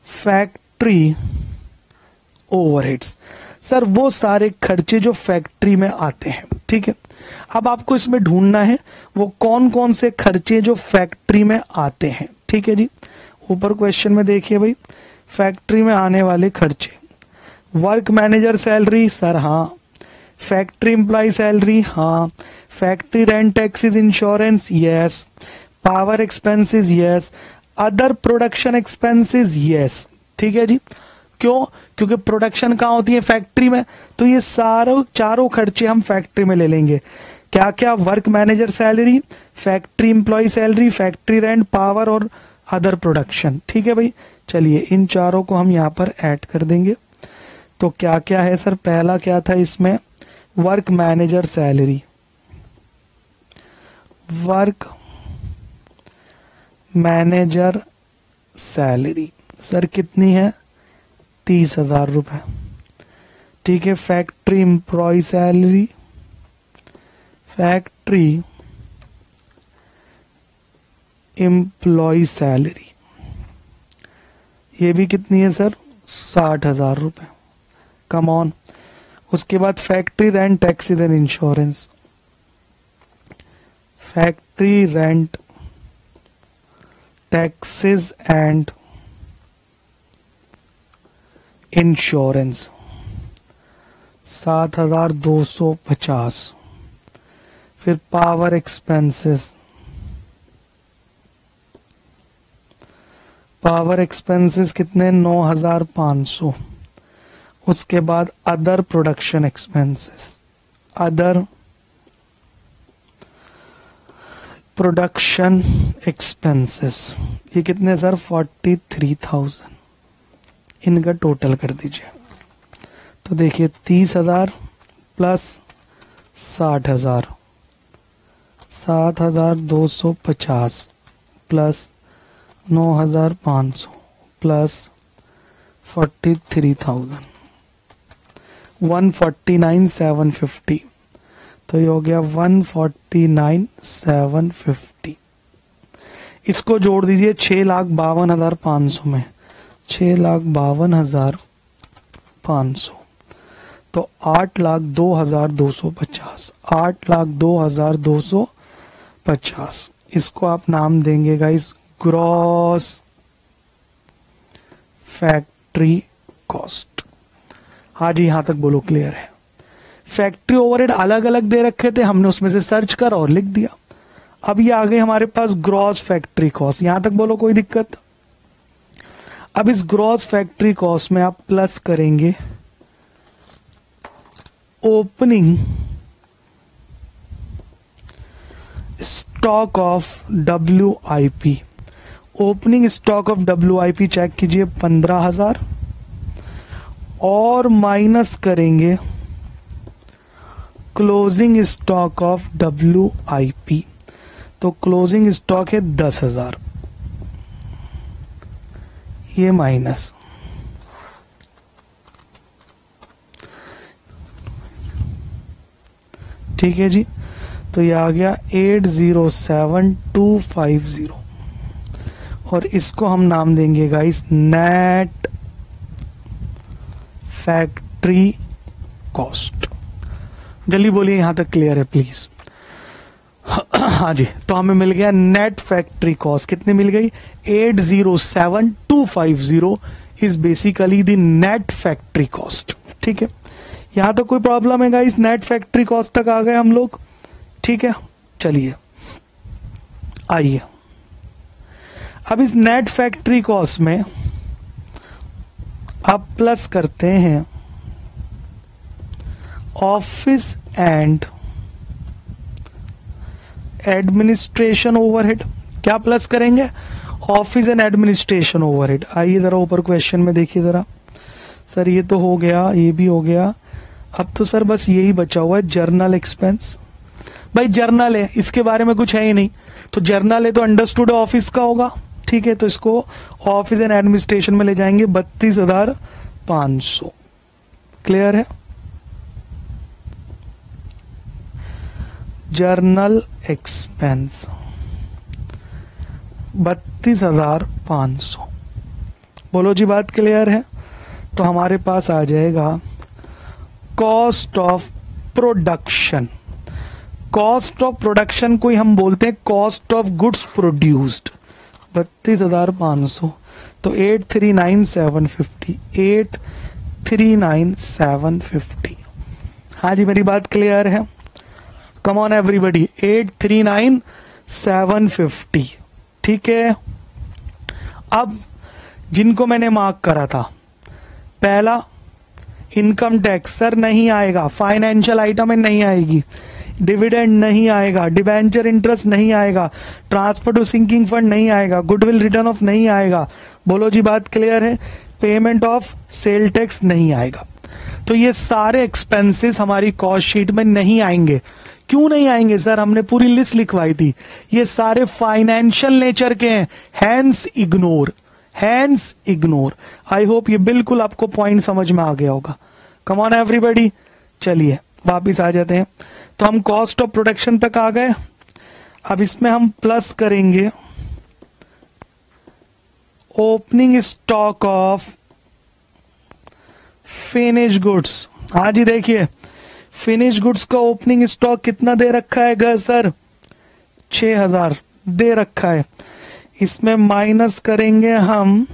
फैक्ट्री ओवरहेड्स। सर वो सारे खर्चे जो फैक्ट्री में आते हैं, ठीक है। अब आपको इसमें ढूंढना है वो कौन कौन से खर्चे जो फैक्ट्री में आते हैं, ठीक है जी। ऊपर क्वेश्चन में देखिए भाई, फैक्ट्री में आने वाले खर्चे, वर्क मैनेजर सैलरी, सर हाँ। फैक्ट्री एम्प्लॉय सैलरी, हाँ। Factory rent, taxes, insurance, yes. Power expenses, yes. Other production expenses, yes. ठीक है जी। क्यों? क्योंकि प्रोडक्शन कहाँ होती है? फैक्ट्री में। तो ये सारे चारों खर्चे हम फैक्ट्री में ले लेंगे। क्या क्या? Work manager salary, factory employ salary, factory rent, power और अदर प्रोडक्शन। ठीक है भाई। चलिए इन चारों को हम यहाँ पर ऐड कर देंगे। तो क्या क्या है सर? पहला क्या था इसमें? Work manager salary. Work manager salary sir कितनी है? 30,000 रुपए। ठीक है। Factory employ salary, factory employ salary ये भी कितनी है सर? 60,000 रुपए। Come on. उसके बाद factory rent, taxes and insurance, factory rent, taxes and insurance 7,250। फिर पावर एक्सपेंसेस, पावर एक्सपेंसेस कितने? 9,500। उसके बाद other production expenses, other production expenses ये कितने सर? 43,000। इनका टोटल कर दीजिए। तो देखिए 30,000 प्लस 60,000, 7,250 प्लस 9,500 प्लस 43,000, 149,750। तो ये हो गया 149,750। इसको जोड़ दीजिए 6,52,500 में, 6,52,500। तो 8,02,250, 8,02,250। इसको आप नाम देंगे गाइस ग्रॉस फैक्ट्री कॉस्ट। हाँ जी, यहां तक बोलो क्लियर है? फैक्ट्री ओवरहेड अलग अलग दे रखे थे, हमने उसमें से सर्च कर और लिख दिया। अब ये आ गए हमारे पास ग्रॉस फैक्ट्री कॉस्ट। यहां तक बोलो कोई दिक्कत? अब इस ग्रॉस फैक्ट्री कॉस्ट में आप प्लस करेंगे opening stock of WIP। Opening stock of WIP check कीजिए 15,000 और माइनस करेंगे क्लोजिंग स्टॉक ऑफ WIP। तो क्लोजिंग स्टॉक है 10,000, ये माइनस। ठीक है जी। तो ये आ गया 807,250 और इसको हम नाम देंगे गाइस नेट फैक्ट्री कॉस्ट। जल्दी बोलिए, यहां तक क्लियर है प्लीज? हाँ जी। तो हमें मिल गया नेट फैक्ट्री कॉस्ट। कितनी मिल गई? 807,250 is basically the net factory cost. ठीक है। यहां तक कोई प्रॉब्लम है गाइस? नेट फैक्ट्री कॉस्ट तक आ गए हम लोग। ठीक है। चलिए आइए अब इस नेट फैक्ट्री कॉस्ट में आप प्लस करते हैं ऑफिस एंड एडमिनिस्ट्रेशन ओवरहेड। क्या प्लस करेंगे? Office and administration overhead. आइए जरा ऊपर क्वेश्चन में देखिए जरा। सर ये तो हो गया, ये भी हो गया, अब तो सर बस यही बचा हुआ है जर्नल एक्सपेंस। भाई जर्नल है, इसके बारे में कुछ है ही नहीं, तो जर्नल है तो अंडरस्टूड ऑफिस का होगा, ठीक है। तो इसको ऑफिस एंड एडमिनिस्ट्रेशन में ले जाएंगे 32,500। क्लियर है? Journal expense 32,500। बोलो जी, बात क्लियर है? तो हमारे पास आ जाएगा cost of production. Cost of production को ही हम बोलते हैं कॉस्ट ऑफ गुड्स प्रोड्यूस्ड। 32,500 तो 839,750, 839,750। हाँ जी, मेरी बात क्लियर है? कम ऑन एवरीबॉडी, 839,750। ठीक है। अब जिनको मैंने मार्क करा था, पहला इनकम टैक्स सर नहीं आएगा, फाइनेंशियल आइटम में नहीं आएगी, डिविडेंड नहीं आएगा, डिबेंचर इंटरेस्ट नहीं आएगा, ट्रांसफर टू सिंकिंग फंड नहीं आएगा, गुडविल रिटर्न ऑफ नहीं आएगा। बोलो जी, बात क्लियर है? पेमेंट ऑफ सेल टैक्स नहीं आएगा। तो ये सारे एक्सपेंसेस हमारी कॉस्ट शीट में नहीं आएंगे। क्यों नहीं आएंगे सर? हमने पूरी लिस्ट लिखवाई थी, ये सारे फाइनेंशियल नेचर के हैं, hence ignore, hence ignore. I hope ये बिल्कुल आपको पॉइंट समझ में आ गया होगा। कम ऑन एवरीबॉडी, चलिए वापिस आ जाते हैं। तो हम कॉस्ट ऑफ प्रोडक्शन तक आ गए। अब इसमें हम प्लस करेंगे opening stock of finish goods. हाँ जी, देखिए फिनिश गुड्स का ओपनिंग स्टॉक कितना दे रखा है सर? 6,000 दे रखा है। इसमें माइनस करेंगे हम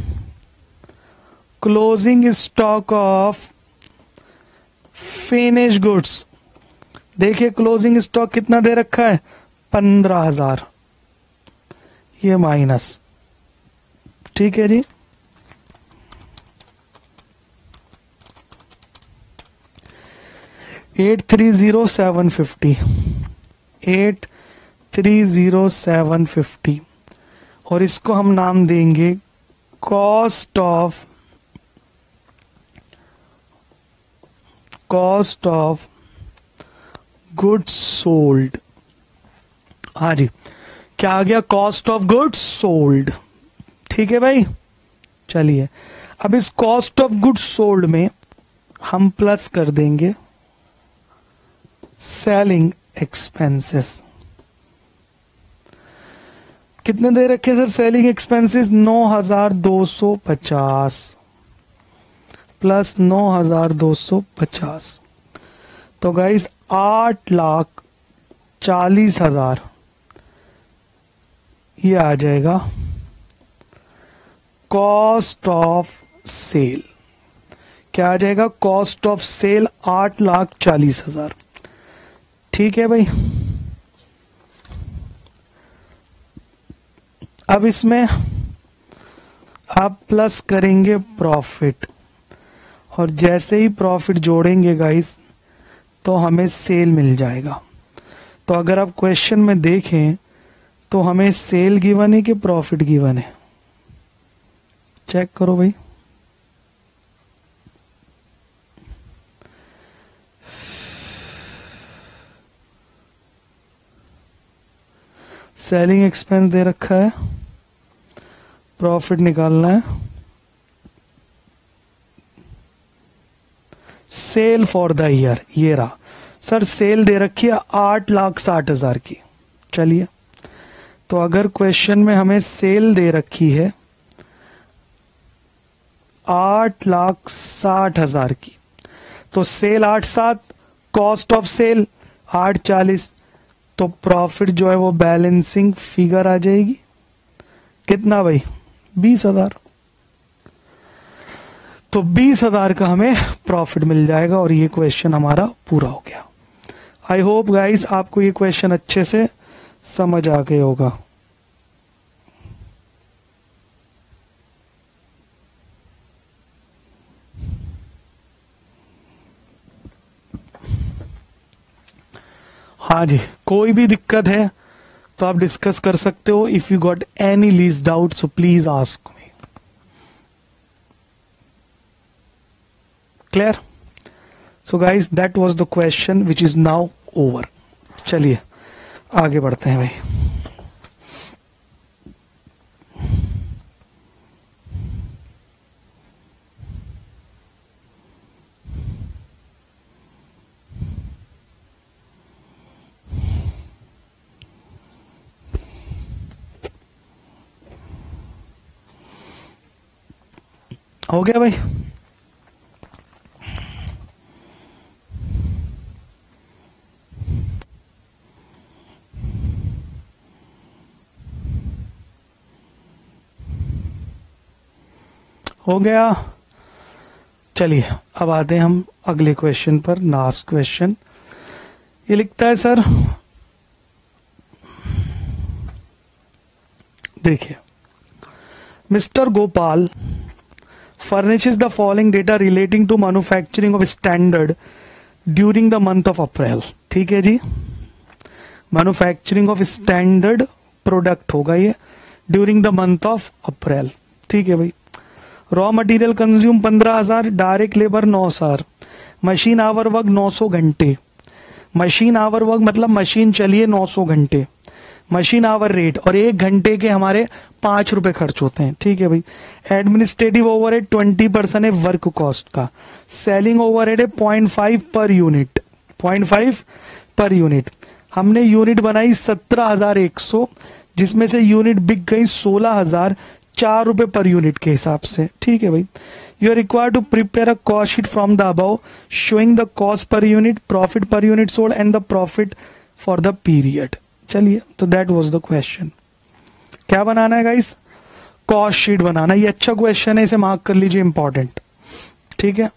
closing stock of finish goods. देखिए क्लोजिंग स्टॉक कितना दे रखा है? 15,000, ये माइनस। ठीक है जी। $830,750, 830,750, और इसको हम नाम देंगे कॉस्ट ऑफ गुड्स सोल्ड। हाँ जी, क्या आ गया? Cost of goods sold. ठीक है भाई, चलिए अब इस कॉस्ट ऑफ गुड्स सोल्ड में हम प्लस कर देंगे सेलिंग एक्सपेंसेस। कितने दे रखे सर सेलिंग एक्सपेंसेस? 9,250 प्लस 9,250, तो गाइस 8,40,000 ये आ जाएगा कॉस्ट ऑफ सेल। क्या आ जाएगा? Cost of sale 8,40,000। ठीक है भाई। अब इसमें आप प्लस करेंगे प्रॉफिट, और जैसे ही प्रॉफिट जोड़ेंगे गाइस तो हमें सेल मिल जाएगा। तो अगर आप क्वेश्चन में देखें तो हमें सेल गिवन है कि प्रॉफिट गिवन है? चेक करो भाई। सेलिंग एक्सपेंस दे रखा है, प्रॉफिट निकालना है। सेल फॉर द ईयर ये रहा सर, सेल दे रखी है 8,60,000 की। चलिए, तो अगर क्वेश्चन में हमें सेल दे रखी है 8,60,000 की, तो सेल 8,60, कॉस्ट ऑफ सेल 8,40, तो प्रॉफिट जो है वो बैलेंसिंग फिगर आ जाएगी। कितना भाई? 20,000। तो 20,000 का हमें प्रॉफिट मिल जाएगा, और ये क्वेश्चन हमारा पूरा हो गया। आई होप गाइस आपको ये क्वेश्चन अच्छे से समझ आ गया होगा। हाँ जी, कोई भी दिक्कत है तो आप डिस्कस कर सकते हो. If you got any least doubt so please ask me. Clear? So guys that was the question which is now over. चलिए आगे बढ़ते हैं भाई. हो गया भाई. हो गया. चलिए अब आते हैं हम अगले क्वेश्चन पर. लास्ट क्वेश्चन ये लिखता है सर, देखिए, mister Gopal furnishes the following data relating to manufacturing of standard during the month of April. ठीक है जी, मैन्युफैक्चरिंग ऑफ स्टैंडर्ड प्रोडक्ट होगा ये during the month of April. ठीक है भाई. Raw material consume 15,000, direct labour 9,000, machine our work 900 घंटे. मशीन आवर वर्क मतलब मशीन चलिए 900 घंटे. मशीन आवर रेट और 1 घंटे के हमारे 5 रुपए खर्च होते हैं. ठीक है भाई. एडमिनिस्ट्रेटिव ओवरहेड 20% है वर्क कॉस्ट का. सेलिंग ओवरहेड है 0.5 पर यूनिट. 0.5 per unit. हमने यूनिट बनाई 17,100, जिसमें से यूनिट बिक गई 16,000, 4 रुपए पर यूनिट के हिसाब से. ठीक है भाई. You are required to prepare a cost sheet from the above showing the cost per unit, profit per unit sold and the profit for the period. चलिए, तो दैट वाज द क्वेश्चन. क्या बनाना है गाइस? कॉस्ट शीट बनाना. ये अच्छा क्वेश्चन है, इसे मार्क कर लीजिए, इंपॉर्टेंट. ठीक है,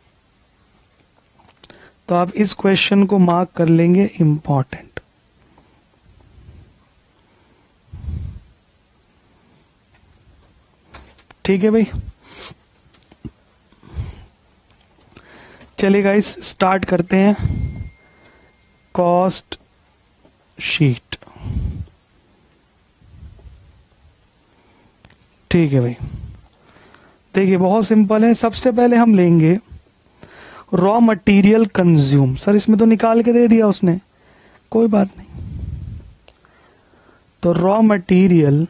तो आप इस क्वेश्चन को मार्क कर लेंगे, इंपॉर्टेंट. ठीक है भाई. चलिए गाइस स्टार्ट करते हैं. Cost sheet. ठीक है भाई. देखिए बहुत सिंपल है. सबसे पहले हम लेंगे रॉ मटेरियल कंज्यूम. सर इसमें तो निकाल के दे दिया उसने, कोई बात नहीं. तो रॉ मटेरियल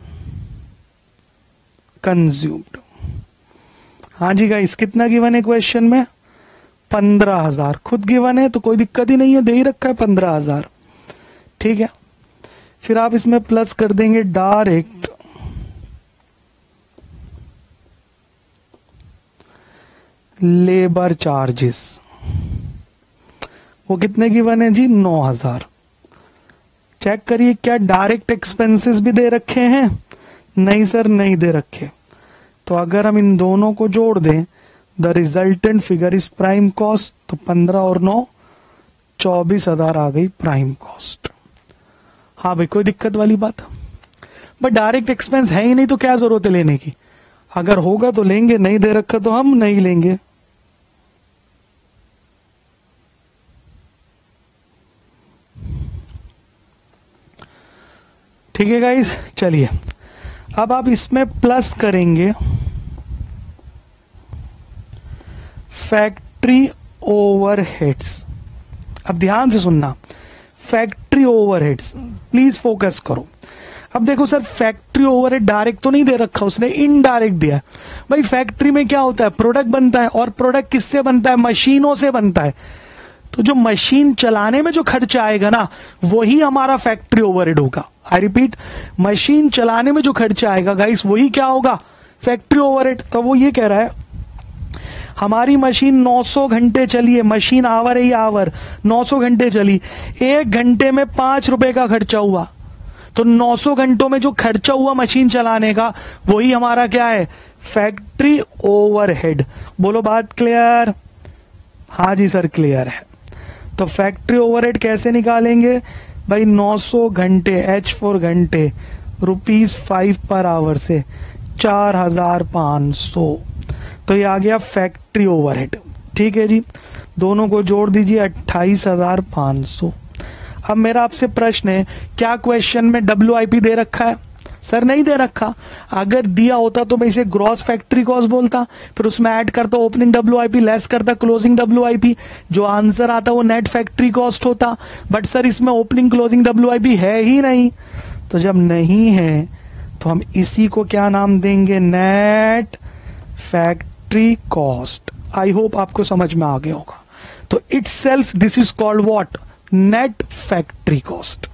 कंज्यूम्ड. हाँ जी गाइस, कितना गिवन है क्वेश्चन में? 15,000. खुद गिवन है तो कोई दिक्कत ही नहीं है, दे ही रखा है 15,000. ठीक है. फिर आप इसमें प्लस कर देंगे डायरेक्ट लेबर चार्जेस. वो कितने गिवन है जी? 9,000. चेक करिए क्या डायरेक्ट एक्सपेंसेस भी दे रखे हैं? नहीं सर, नहीं दे रखे. तो अगर हम इन दोनों को जोड़ दें, the resultant figure is prime cost. तो 15 और 9 24,000 आ गई प्राइम कॉस्ट. हाँ भाई, कोई दिक्कत वाली बात? बट डायरेक्ट एक्सपेंस है ही नहीं तो क्या जरूरत है लेने की? अगर होगा तो लेंगे, नहीं दे रखा तो हम नहीं लेंगे. ठीक है गाइस. चलिए अब आप इसमें प्लस करेंगे फैक्ट्री ओवरहेड्स. अब ध्यान से सुनना, फैक्ट्री ओवरहेड्स प्लीज फोकस करो. अब देखो सर, फैक्ट्री ओवरहेड डायरेक्ट तो नहीं दे रखा उसने, इनडायरेक्ट दिया. भाई फैक्ट्री में क्या होता है? प्रोडक्ट बनता है, और प्रोडक्ट किससे बनता है? मशीनों से बनता है. तो जो मशीन चलाने में जो खर्चा आएगा ना, वही हमारा फैक्ट्री ओवरहेड होगा. आई रिपीट, मशीन चलाने में जो खर्चा आएगा गाइस, वही क्या होगा? Factory overhead. तो वो ये कह रहा है हमारी मशीन 900 घंटे चली है, मशीन आवर है, आवर 900 घंटे चली, 1 घंटे में 5 रुपए का खर्चा हुआ. तो 900 घंटों में जो खर्चा हुआ मशीन चलाने का, वही हमारा क्या है? Factory overhead. बोलो बात क्लियर? हाँ जी सर, क्लियर है. तो फैक्ट्री ओवरहेड कैसे निकालेंगे भाई? 900 घंटे H4 घंटे ₹5 पर आवर से 4,500. तो ये आ गया फैक्ट्री ओवरहेड. ठीक है जी. दोनों को जोड़ दीजिए 28,500. अब मेरा आपसे प्रश्न है, क्या क्वेश्चन में WIP दे रखा है? सर नहीं दे रखा। अगर दिया होता तो मैं इसे ग्रॉस फैक्ट्री कॉस्ट बोलता, फिर उसमें ऐड करता ओपनिंग WIP लेस करता क्लोजिंग WIP, जो आंसर आता वो नेट फैक्ट्री कॉस्ट होता। बट सर इसमें ओपनिंग क्लोजिंग WIP है ही नहीं, तो जब नहीं है तो हम इसी को क्या नाम देंगे? Net factory cost. I hope आपको समझ में आ गया होगा। तो itself this is called what? Net factory cost.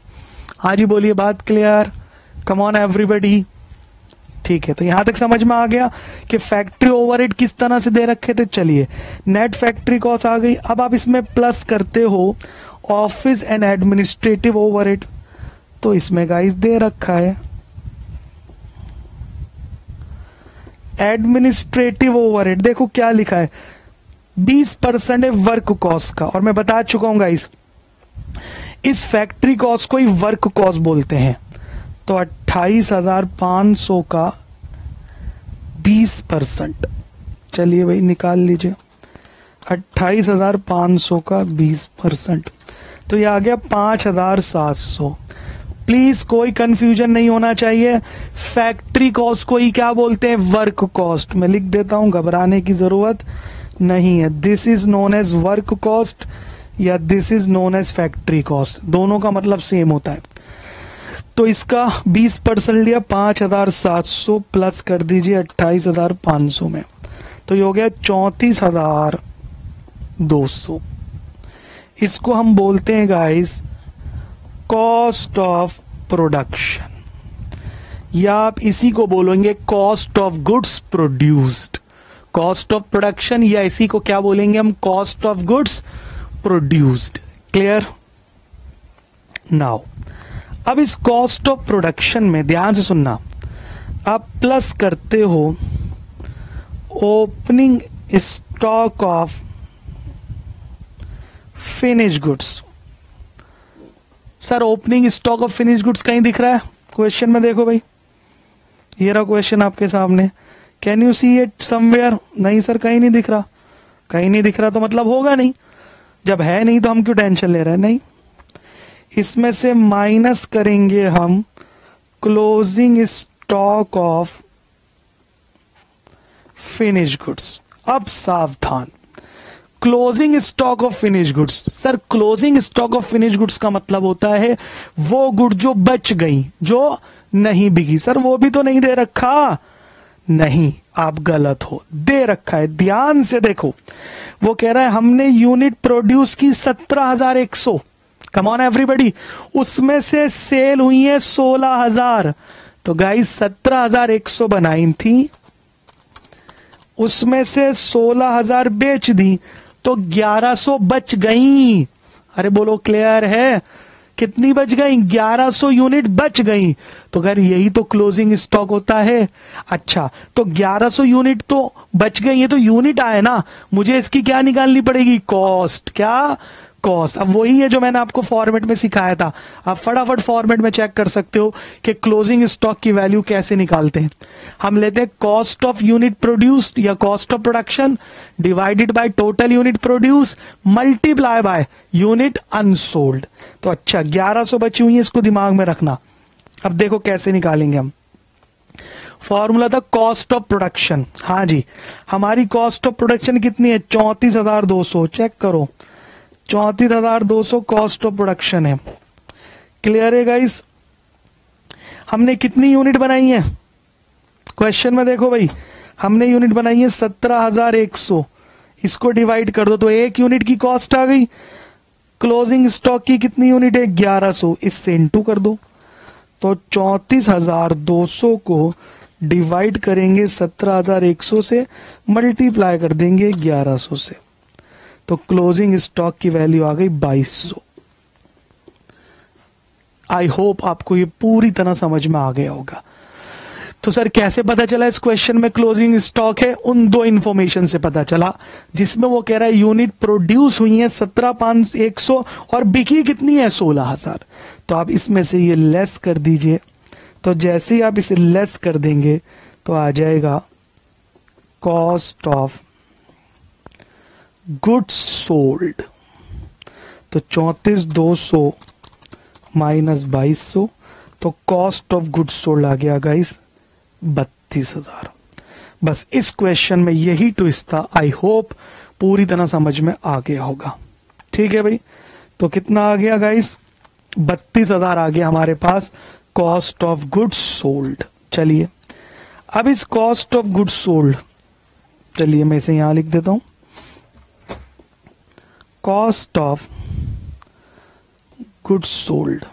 हाँ जी बोलिए, बात क्लियर? Come on everybody. ठीक है, तो यहां तक समझ में आ गया कि फैक्ट्री ओवरहेड किस तरह से दे रखे थे। चलिए, नेट फैक्ट्री कॉस्ट आ गई। अब आप इसमें प्लस करते हो ऑफिस एंड एडमिनिस्ट्रेटिव ओवरहेड, तो इसमें गाइस दे रखा है एडमिनिस्ट्रेटिव ओवरहेड। देखो क्या लिखा है, 20% है वर्क कॉस्ट का, और मैं बता चुका हूं गाइस इस फैक्ट्री कॉस्ट को ही वर्क कॉस्ट बोलते हैं। तो 28,500 का 20%, चलिए भाई निकाल लीजिए, 28,500 का 20%, तो ये आ गया 5,700। प्लीज कोई कंफ्यूजन नहीं होना चाहिए, फैक्ट्री कॉस्ट को ही क्या बोलते हैं? Work cost. मैं लिख देता हूं, घबराने की जरूरत नहीं है। This is known as work cost या this is known as factory cost, दोनों का मतलब सेम होता है। तो इसका 20% लिया, 5,700 प्लस कर दीजिए 28,500 में, तो ये हो गया 34,200। इसको हम बोलते हैं गाइस कॉस्ट ऑफ प्रोडक्शन, या आप इसी को बोलेंगे cost of goods produced. Cost of production, या इसी को क्या बोलेंगे हम? Cost of goods produced. Clear? Now अब इस कॉस्ट ऑफ प्रोडक्शन में ध्यान से सुनना, आप प्लस करते हो opening stock of finish goods. Sir opening stock of finish goods कहीं दिख रहा है क्वेश्चन में? देखो भाई, ये रहा क्वेश्चन आपके सामने, can you see it somewhere? नहीं सर, कहीं नहीं दिख रहा। कहीं नहीं दिख रहा तो मतलब होगा नहीं, जब है नहीं तो हम क्यों टेंशन ले रहे हैं? नहीं, इसमें से माइनस करेंगे हम closing stock of finish goods. अब सावधान, closing stock of finish goods. Sir closing stock of finish goods का मतलब होता है वो गुड जो बच गई, जो नहीं बिकी। सर वो भी तो नहीं दे रखा। नहीं, आप गलत हो, दे रखा है। ध्यान से देखो, वो कह रहा है हमने यूनिट प्रोड्यूस की 17,100। कम ऑन एवरीबॉडी, उसमें से सेल हुई है 16,000। तो गाइस 17,100 बनाई थी, उसमें से 16,000 बेच दी, तो 1,100 बच गई। अरे बोलो क्लियर है? कितनी बच गई? 1,100 यूनिट बच गई। तो अगर यही तो क्लोजिंग स्टॉक होता है। अच्छा, तो 1,100 यूनिट तो बच गई, ये तो यूनिट आए ना, मुझे इसकी क्या निकालनी पड़ेगी? कॉस्ट। क्या? कॉस्ट। अब वही है जो मैंने आपको फॉर्मेट में सिखाया था, आप फटाफट फॉर्मेट में चेक कर सकते हो कि क्लोजिंग स्टॉक की वैल्यू कैसे निकालते हैं। हम लेते हैं कॉस्ट ऑफ यूनिट प्रोड्यूस्ड या cost of production divided by total unit produce multiply by unit unsold. तो अच्छा, 1,100 बची हुई है, इसको दिमाग में रखना। अब देखो कैसे निकालेंगे हम। फॉर्मूला था कॉस्ट ऑफ प्रोडक्शन। हाँ जी, हमारी कॉस्ट ऑफ प्रोडक्शन कितनी है? 34,200। चेक करो, 34,200 कॉस्ट ऑफ प्रोडक्शन है। क्लियर है गाइस? हमने कितनी यूनिट बनाई है क्वेश्चन में? देखो भाई, हमने यूनिट बनाई है 17,100। इसको डिवाइड कर दो तो एक यूनिट की कॉस्ट आ गई। क्लोजिंग स्टॉक की कितनी यूनिट है? 1,100। इससे इंटू कर दो, तो 34,200 को डिवाइड करेंगे 17,100 से, मल्टीप्लाई कर देंगे 1,100 से, तो क्लोजिंग स्टॉक की वैल्यू आ गई 2,200। आई होप आपको ये पूरी तरह समझ में आ गया होगा। तो सर कैसे पता चला इस क्वेश्चन में क्लोजिंग स्टॉक है? उन दो इंफॉर्मेशन से पता चला, जिसमें वो कह रहा है यूनिट प्रोड्यूस हुई है 17,100 और बिकी कितनी है? 16,000। तो आप इसमें से ये लेस कर दीजिए, तो जैसे ही आप इसे लेस कर देंगे तो आ जाएगा कॉस्ट ऑफ गुड्स सोल्ड। तो 34,200 माइनस 2200, तो कॉस्ट ऑफ गुड्स सोल्ड आ गया गाइस 32,000। बस इस क्वेश्चन में यही ट्विस्ट था। आई होप पूरी तरह समझ में आ गया होगा। ठीक है भाई, तो कितना आ गया गाइस? 32,000 आ गया हमारे पास कॉस्ट ऑफ गुड्स सोल्ड। चलिए अब इस कॉस्ट ऑफ गुड्स सोल्ड, चलिए मैं इसे यहां लिख देता हूं, कॉस्ट ऑफ गुड्स सोल्ड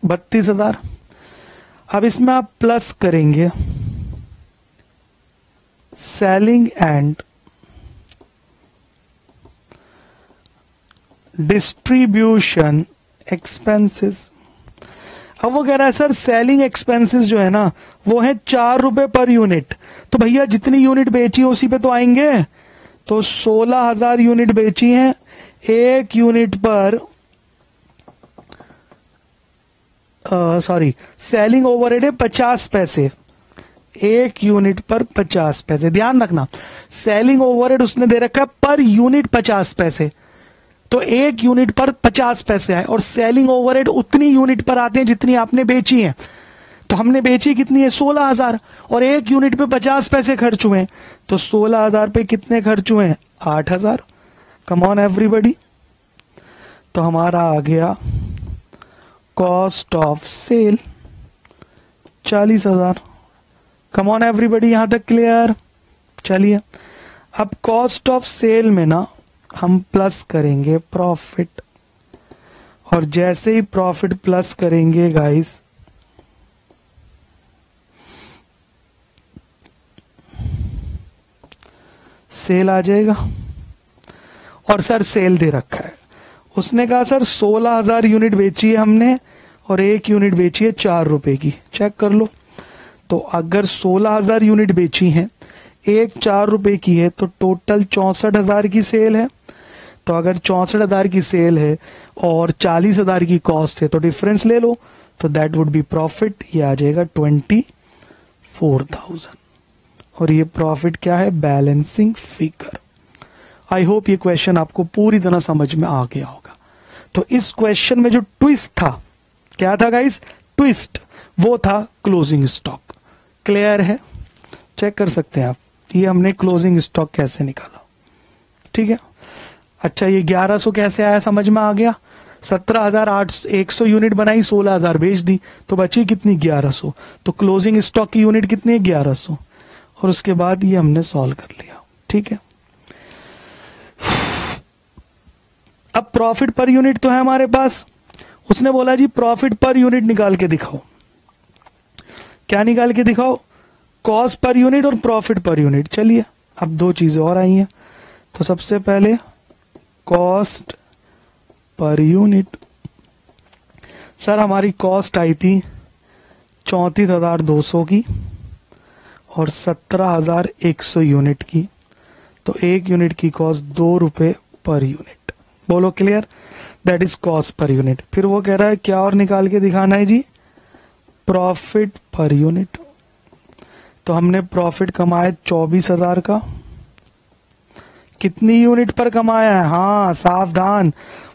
32,000। अब इसमें आप प्लस करेंगे सेलिंग एंड डिस्ट्रीब्यूशन एक्सपेंसेस। अब वो कह रहा है सर सेलिंग एक्सपेंसेस जो है ना वो है 4 रुपए पर यूनिट, तो भैया जितनी यूनिट बेची उसी पे तो आएंगे। तो 16,000 यूनिट बेची हैं, एक यूनिट पर सेलिंग ओवरहेड है 50 पैसे, एक यूनिट पर 50 पैसे। ध्यान रखना सेलिंग ओवरहेड उसने दे रखा है पर यूनिट 50 पैसे, तो एक यूनिट पर 50 पैसे आए, और सेलिंग ओवरहेड उतनी यूनिट पर आते हैं जितनी आपने बेची है। तो हमने बेची कितनी है? 16,000, और एक यूनिट पे 50 पैसे खर्च हुए हैं, तो 16,000 पे कितने खर्च हुए हैं? 8,000। कम ऑन एवरीबॉडी, तो हमारा आ गया cost of sale 40,000। Come on everybody, यहां तक क्लियर? चलिए अब कॉस्ट ऑफ सेल में ना हम प्लस करेंगे प्रॉफिट, और जैसे ही प्रॉफिट प्लस करेंगे गाइस सेल आ जाएगा। और सर सेल दे रखा है, उसने कहा सर 16,000 यूनिट बेची है हमने और एक यूनिट बेची है 4 रुपए की। चेक कर लो, तो अगर 16,000 यूनिट बेची हैं, एक 4 रुपए की है, तो टोटल 64,000 की सेल है। तो अगर 64,000 की सेल है और 40,000 की कॉस्ट है, तो डिफरेंस ले लो, तो दैट वुड बी प्रॉफिट। ये आ जाएगा 24,000, और ये प्रॉफिट क्या है? Balancing figure. आई होप ये क्वेश्चन आपको पूरी तरह समझ में आ गया होगा। तो इस क्वेश्चन में जो ट्विस्ट था, क्या था गाइस? ट्विस्ट वो था क्लोजिंग स्टॉक। क्लियर है? चेक कर सकते हैं आप, ये हमने क्लोजिंग स्टॉक कैसे निकाला। ठीक है, अच्छा ये 1100 कैसे आया? समझ में आ गया। 17,100 यूनिट बनाई, 16,000 बेच दी, तो बची कितनी? 1100। तो क्लोजिंग स्टॉक की यूनिट कितनी है? 1100। और उसके बाद ये हमने सॉल्व कर लिया। ठीक है, अब प्रॉफिट पर यूनिट तो है हमारे पास। उसने बोला जी प्रॉफिट पर यूनिट निकाल के दिखाओ। क्या निकाल के दिखाओ? कॉस्ट पर यूनिट और प्रॉफिट पर यूनिट। चलिए अब दो चीजें और आई हैं, तो सबसे पहले कॉस्ट पर यूनिट। सर हमारी कॉस्ट आई थी 34,200 की और 17,100 यूनिट की, तो एक यूनिट की कॉस्ट 2 रुपए पर यूनिट। बोलो clear? That is cost per unit. फिर वो कह रहा है क्या और निकाल के दिखाना है जी? Profit per unit. तो हमने प्रॉफिट कमाया 24,000 का, कितनी यूनिट पर कमाया है? हाँ सावधान,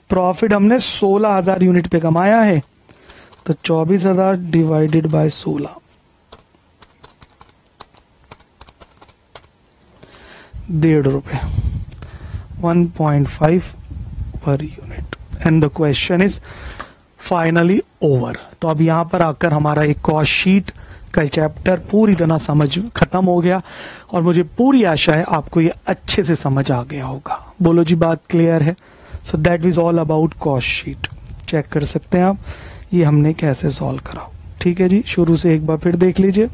प्रॉफिट हमने 16,000 यूनिट पे कमाया है, तो 24,000 डिवाइडेड बाय 16, 1.5 रुपए, 1.5 per unit. And the question is finally over. तो अब यहां पर आकर हमारा एक कॉस्ट शीट का चैप्टर पूरी तरह समझ खत्म हो गया, और मुझे पूरी आशा है आपको ये अच्छे से समझ आ गया होगा। बोलो जी बात क्लियर है? So that is all about cost sheet. Check कर सकते हैं आप ये हमने कैसे सॉल्व करा। ठीक है जी, शुरू से एक बार फिर देख लीजिए।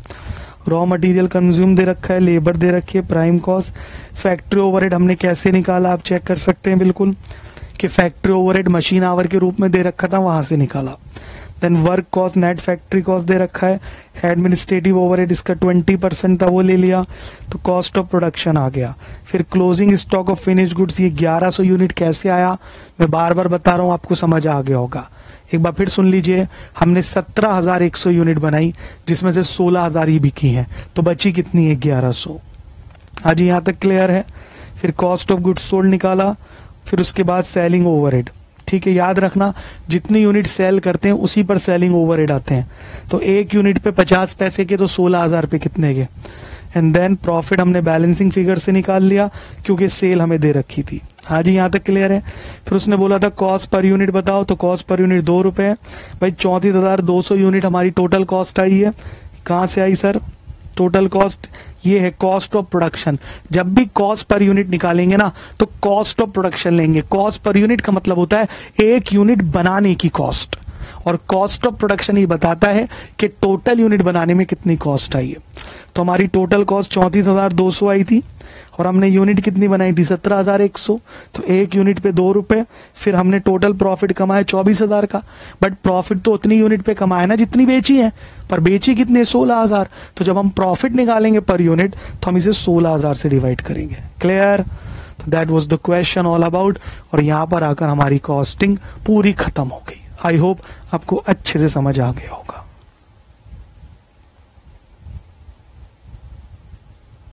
रॉ मटेरियल कंज्यूम दे रखा है, लेबर दे रखी है, प्राइम कॉस्ट, फैक्ट्री ओवरहेड हमने कैसे निकाला आप चेक कर सकते हैं बिल्कुल, कि फैक्ट्री ओवरहेड मशीन आवर के रूप में दे रखा था, वहां से निकाला। Then work cost, net factory cost दे रखा है, एडमिनिस्ट्रेटिव ओवरहेड इसका 20% था वो ले लिया, तो कॉस्ट ऑफ प्रोडक्शन आ गया। फिर closing stock of finish goods, ये 1100 यूनिट कैसे आया मैं बार बार बता रहा हूं, आपको समझ आ गया होगा। एक बार फिर सुन लीजिए, हमने 17,100 यूनिट बनाई जिसमें से 16,000 ही बिकी हैं, तो बची कितनी है? 1100। आज यहां तक क्लियर है? फिर कॉस्ट ऑफ गुड्स सोल्ड निकाला, फिर उसके बाद सेलिंग ओवरहेड, ठीक है, याद रखना जितनी यूनिट सेल करते हैं उसी पर सेलिंग ओवरहेड आते हैं। तो एक यूनिट पे 50 पैसे के तो 16,000 रुपये कितने के। एंड देन प्रॉफिट हमने बैलेंसिंग फिगर से निकाल लिया क्योंकि सेल हमें दे रखी थी। हाँ जी, यहाँ तक क्लियर है। फिर उसने बोला था कॉस्ट पर यूनिट बताओ, तो कॉस्ट पर यूनिट 2 रुपए है। भाई 34,200 यूनिट हमारी टोटल कॉस्ट आई है। कहाँ से आई सर टोटल कॉस्ट? ये है कॉस्ट ऑफ प्रोडक्शन। जब भी कॉस्ट पर यूनिट निकालेंगे ना तो कॉस्ट ऑफ प्रोडक्शन लेंगे। कॉस्ट पर यूनिट का मतलब होता है एक यूनिट बनाने की कॉस्ट, और कॉस्ट ऑफ प्रोडक्शन ये बताता है कि टोटल यूनिट बनाने में कितनी कॉस्ट आई है। तो हमारी टोटल कॉस्ट 34,200 आई थी और हमने यूनिट कितनी बनाई थी 17,100। तो एक यूनिट पे 2 रुपए। फिर हमने टोटल प्रॉफिट कमाया 24,000 का, बट प्रॉफिट तो उतनी यूनिट पे कमाया ना जितनी बेची है, पर बेची कितने 16,000। तो जब हम प्रॉफिट निकालेंगे पर यूनिट तो हम इसे 16,000 से डिवाइड करेंगे। क्लियर? तो that was the question all about. और यहाँ पर आकर हमारी कॉस्टिंग पूरी खत्म हो गई। आई होप आपको अच्छे से समझ आ गया होगा।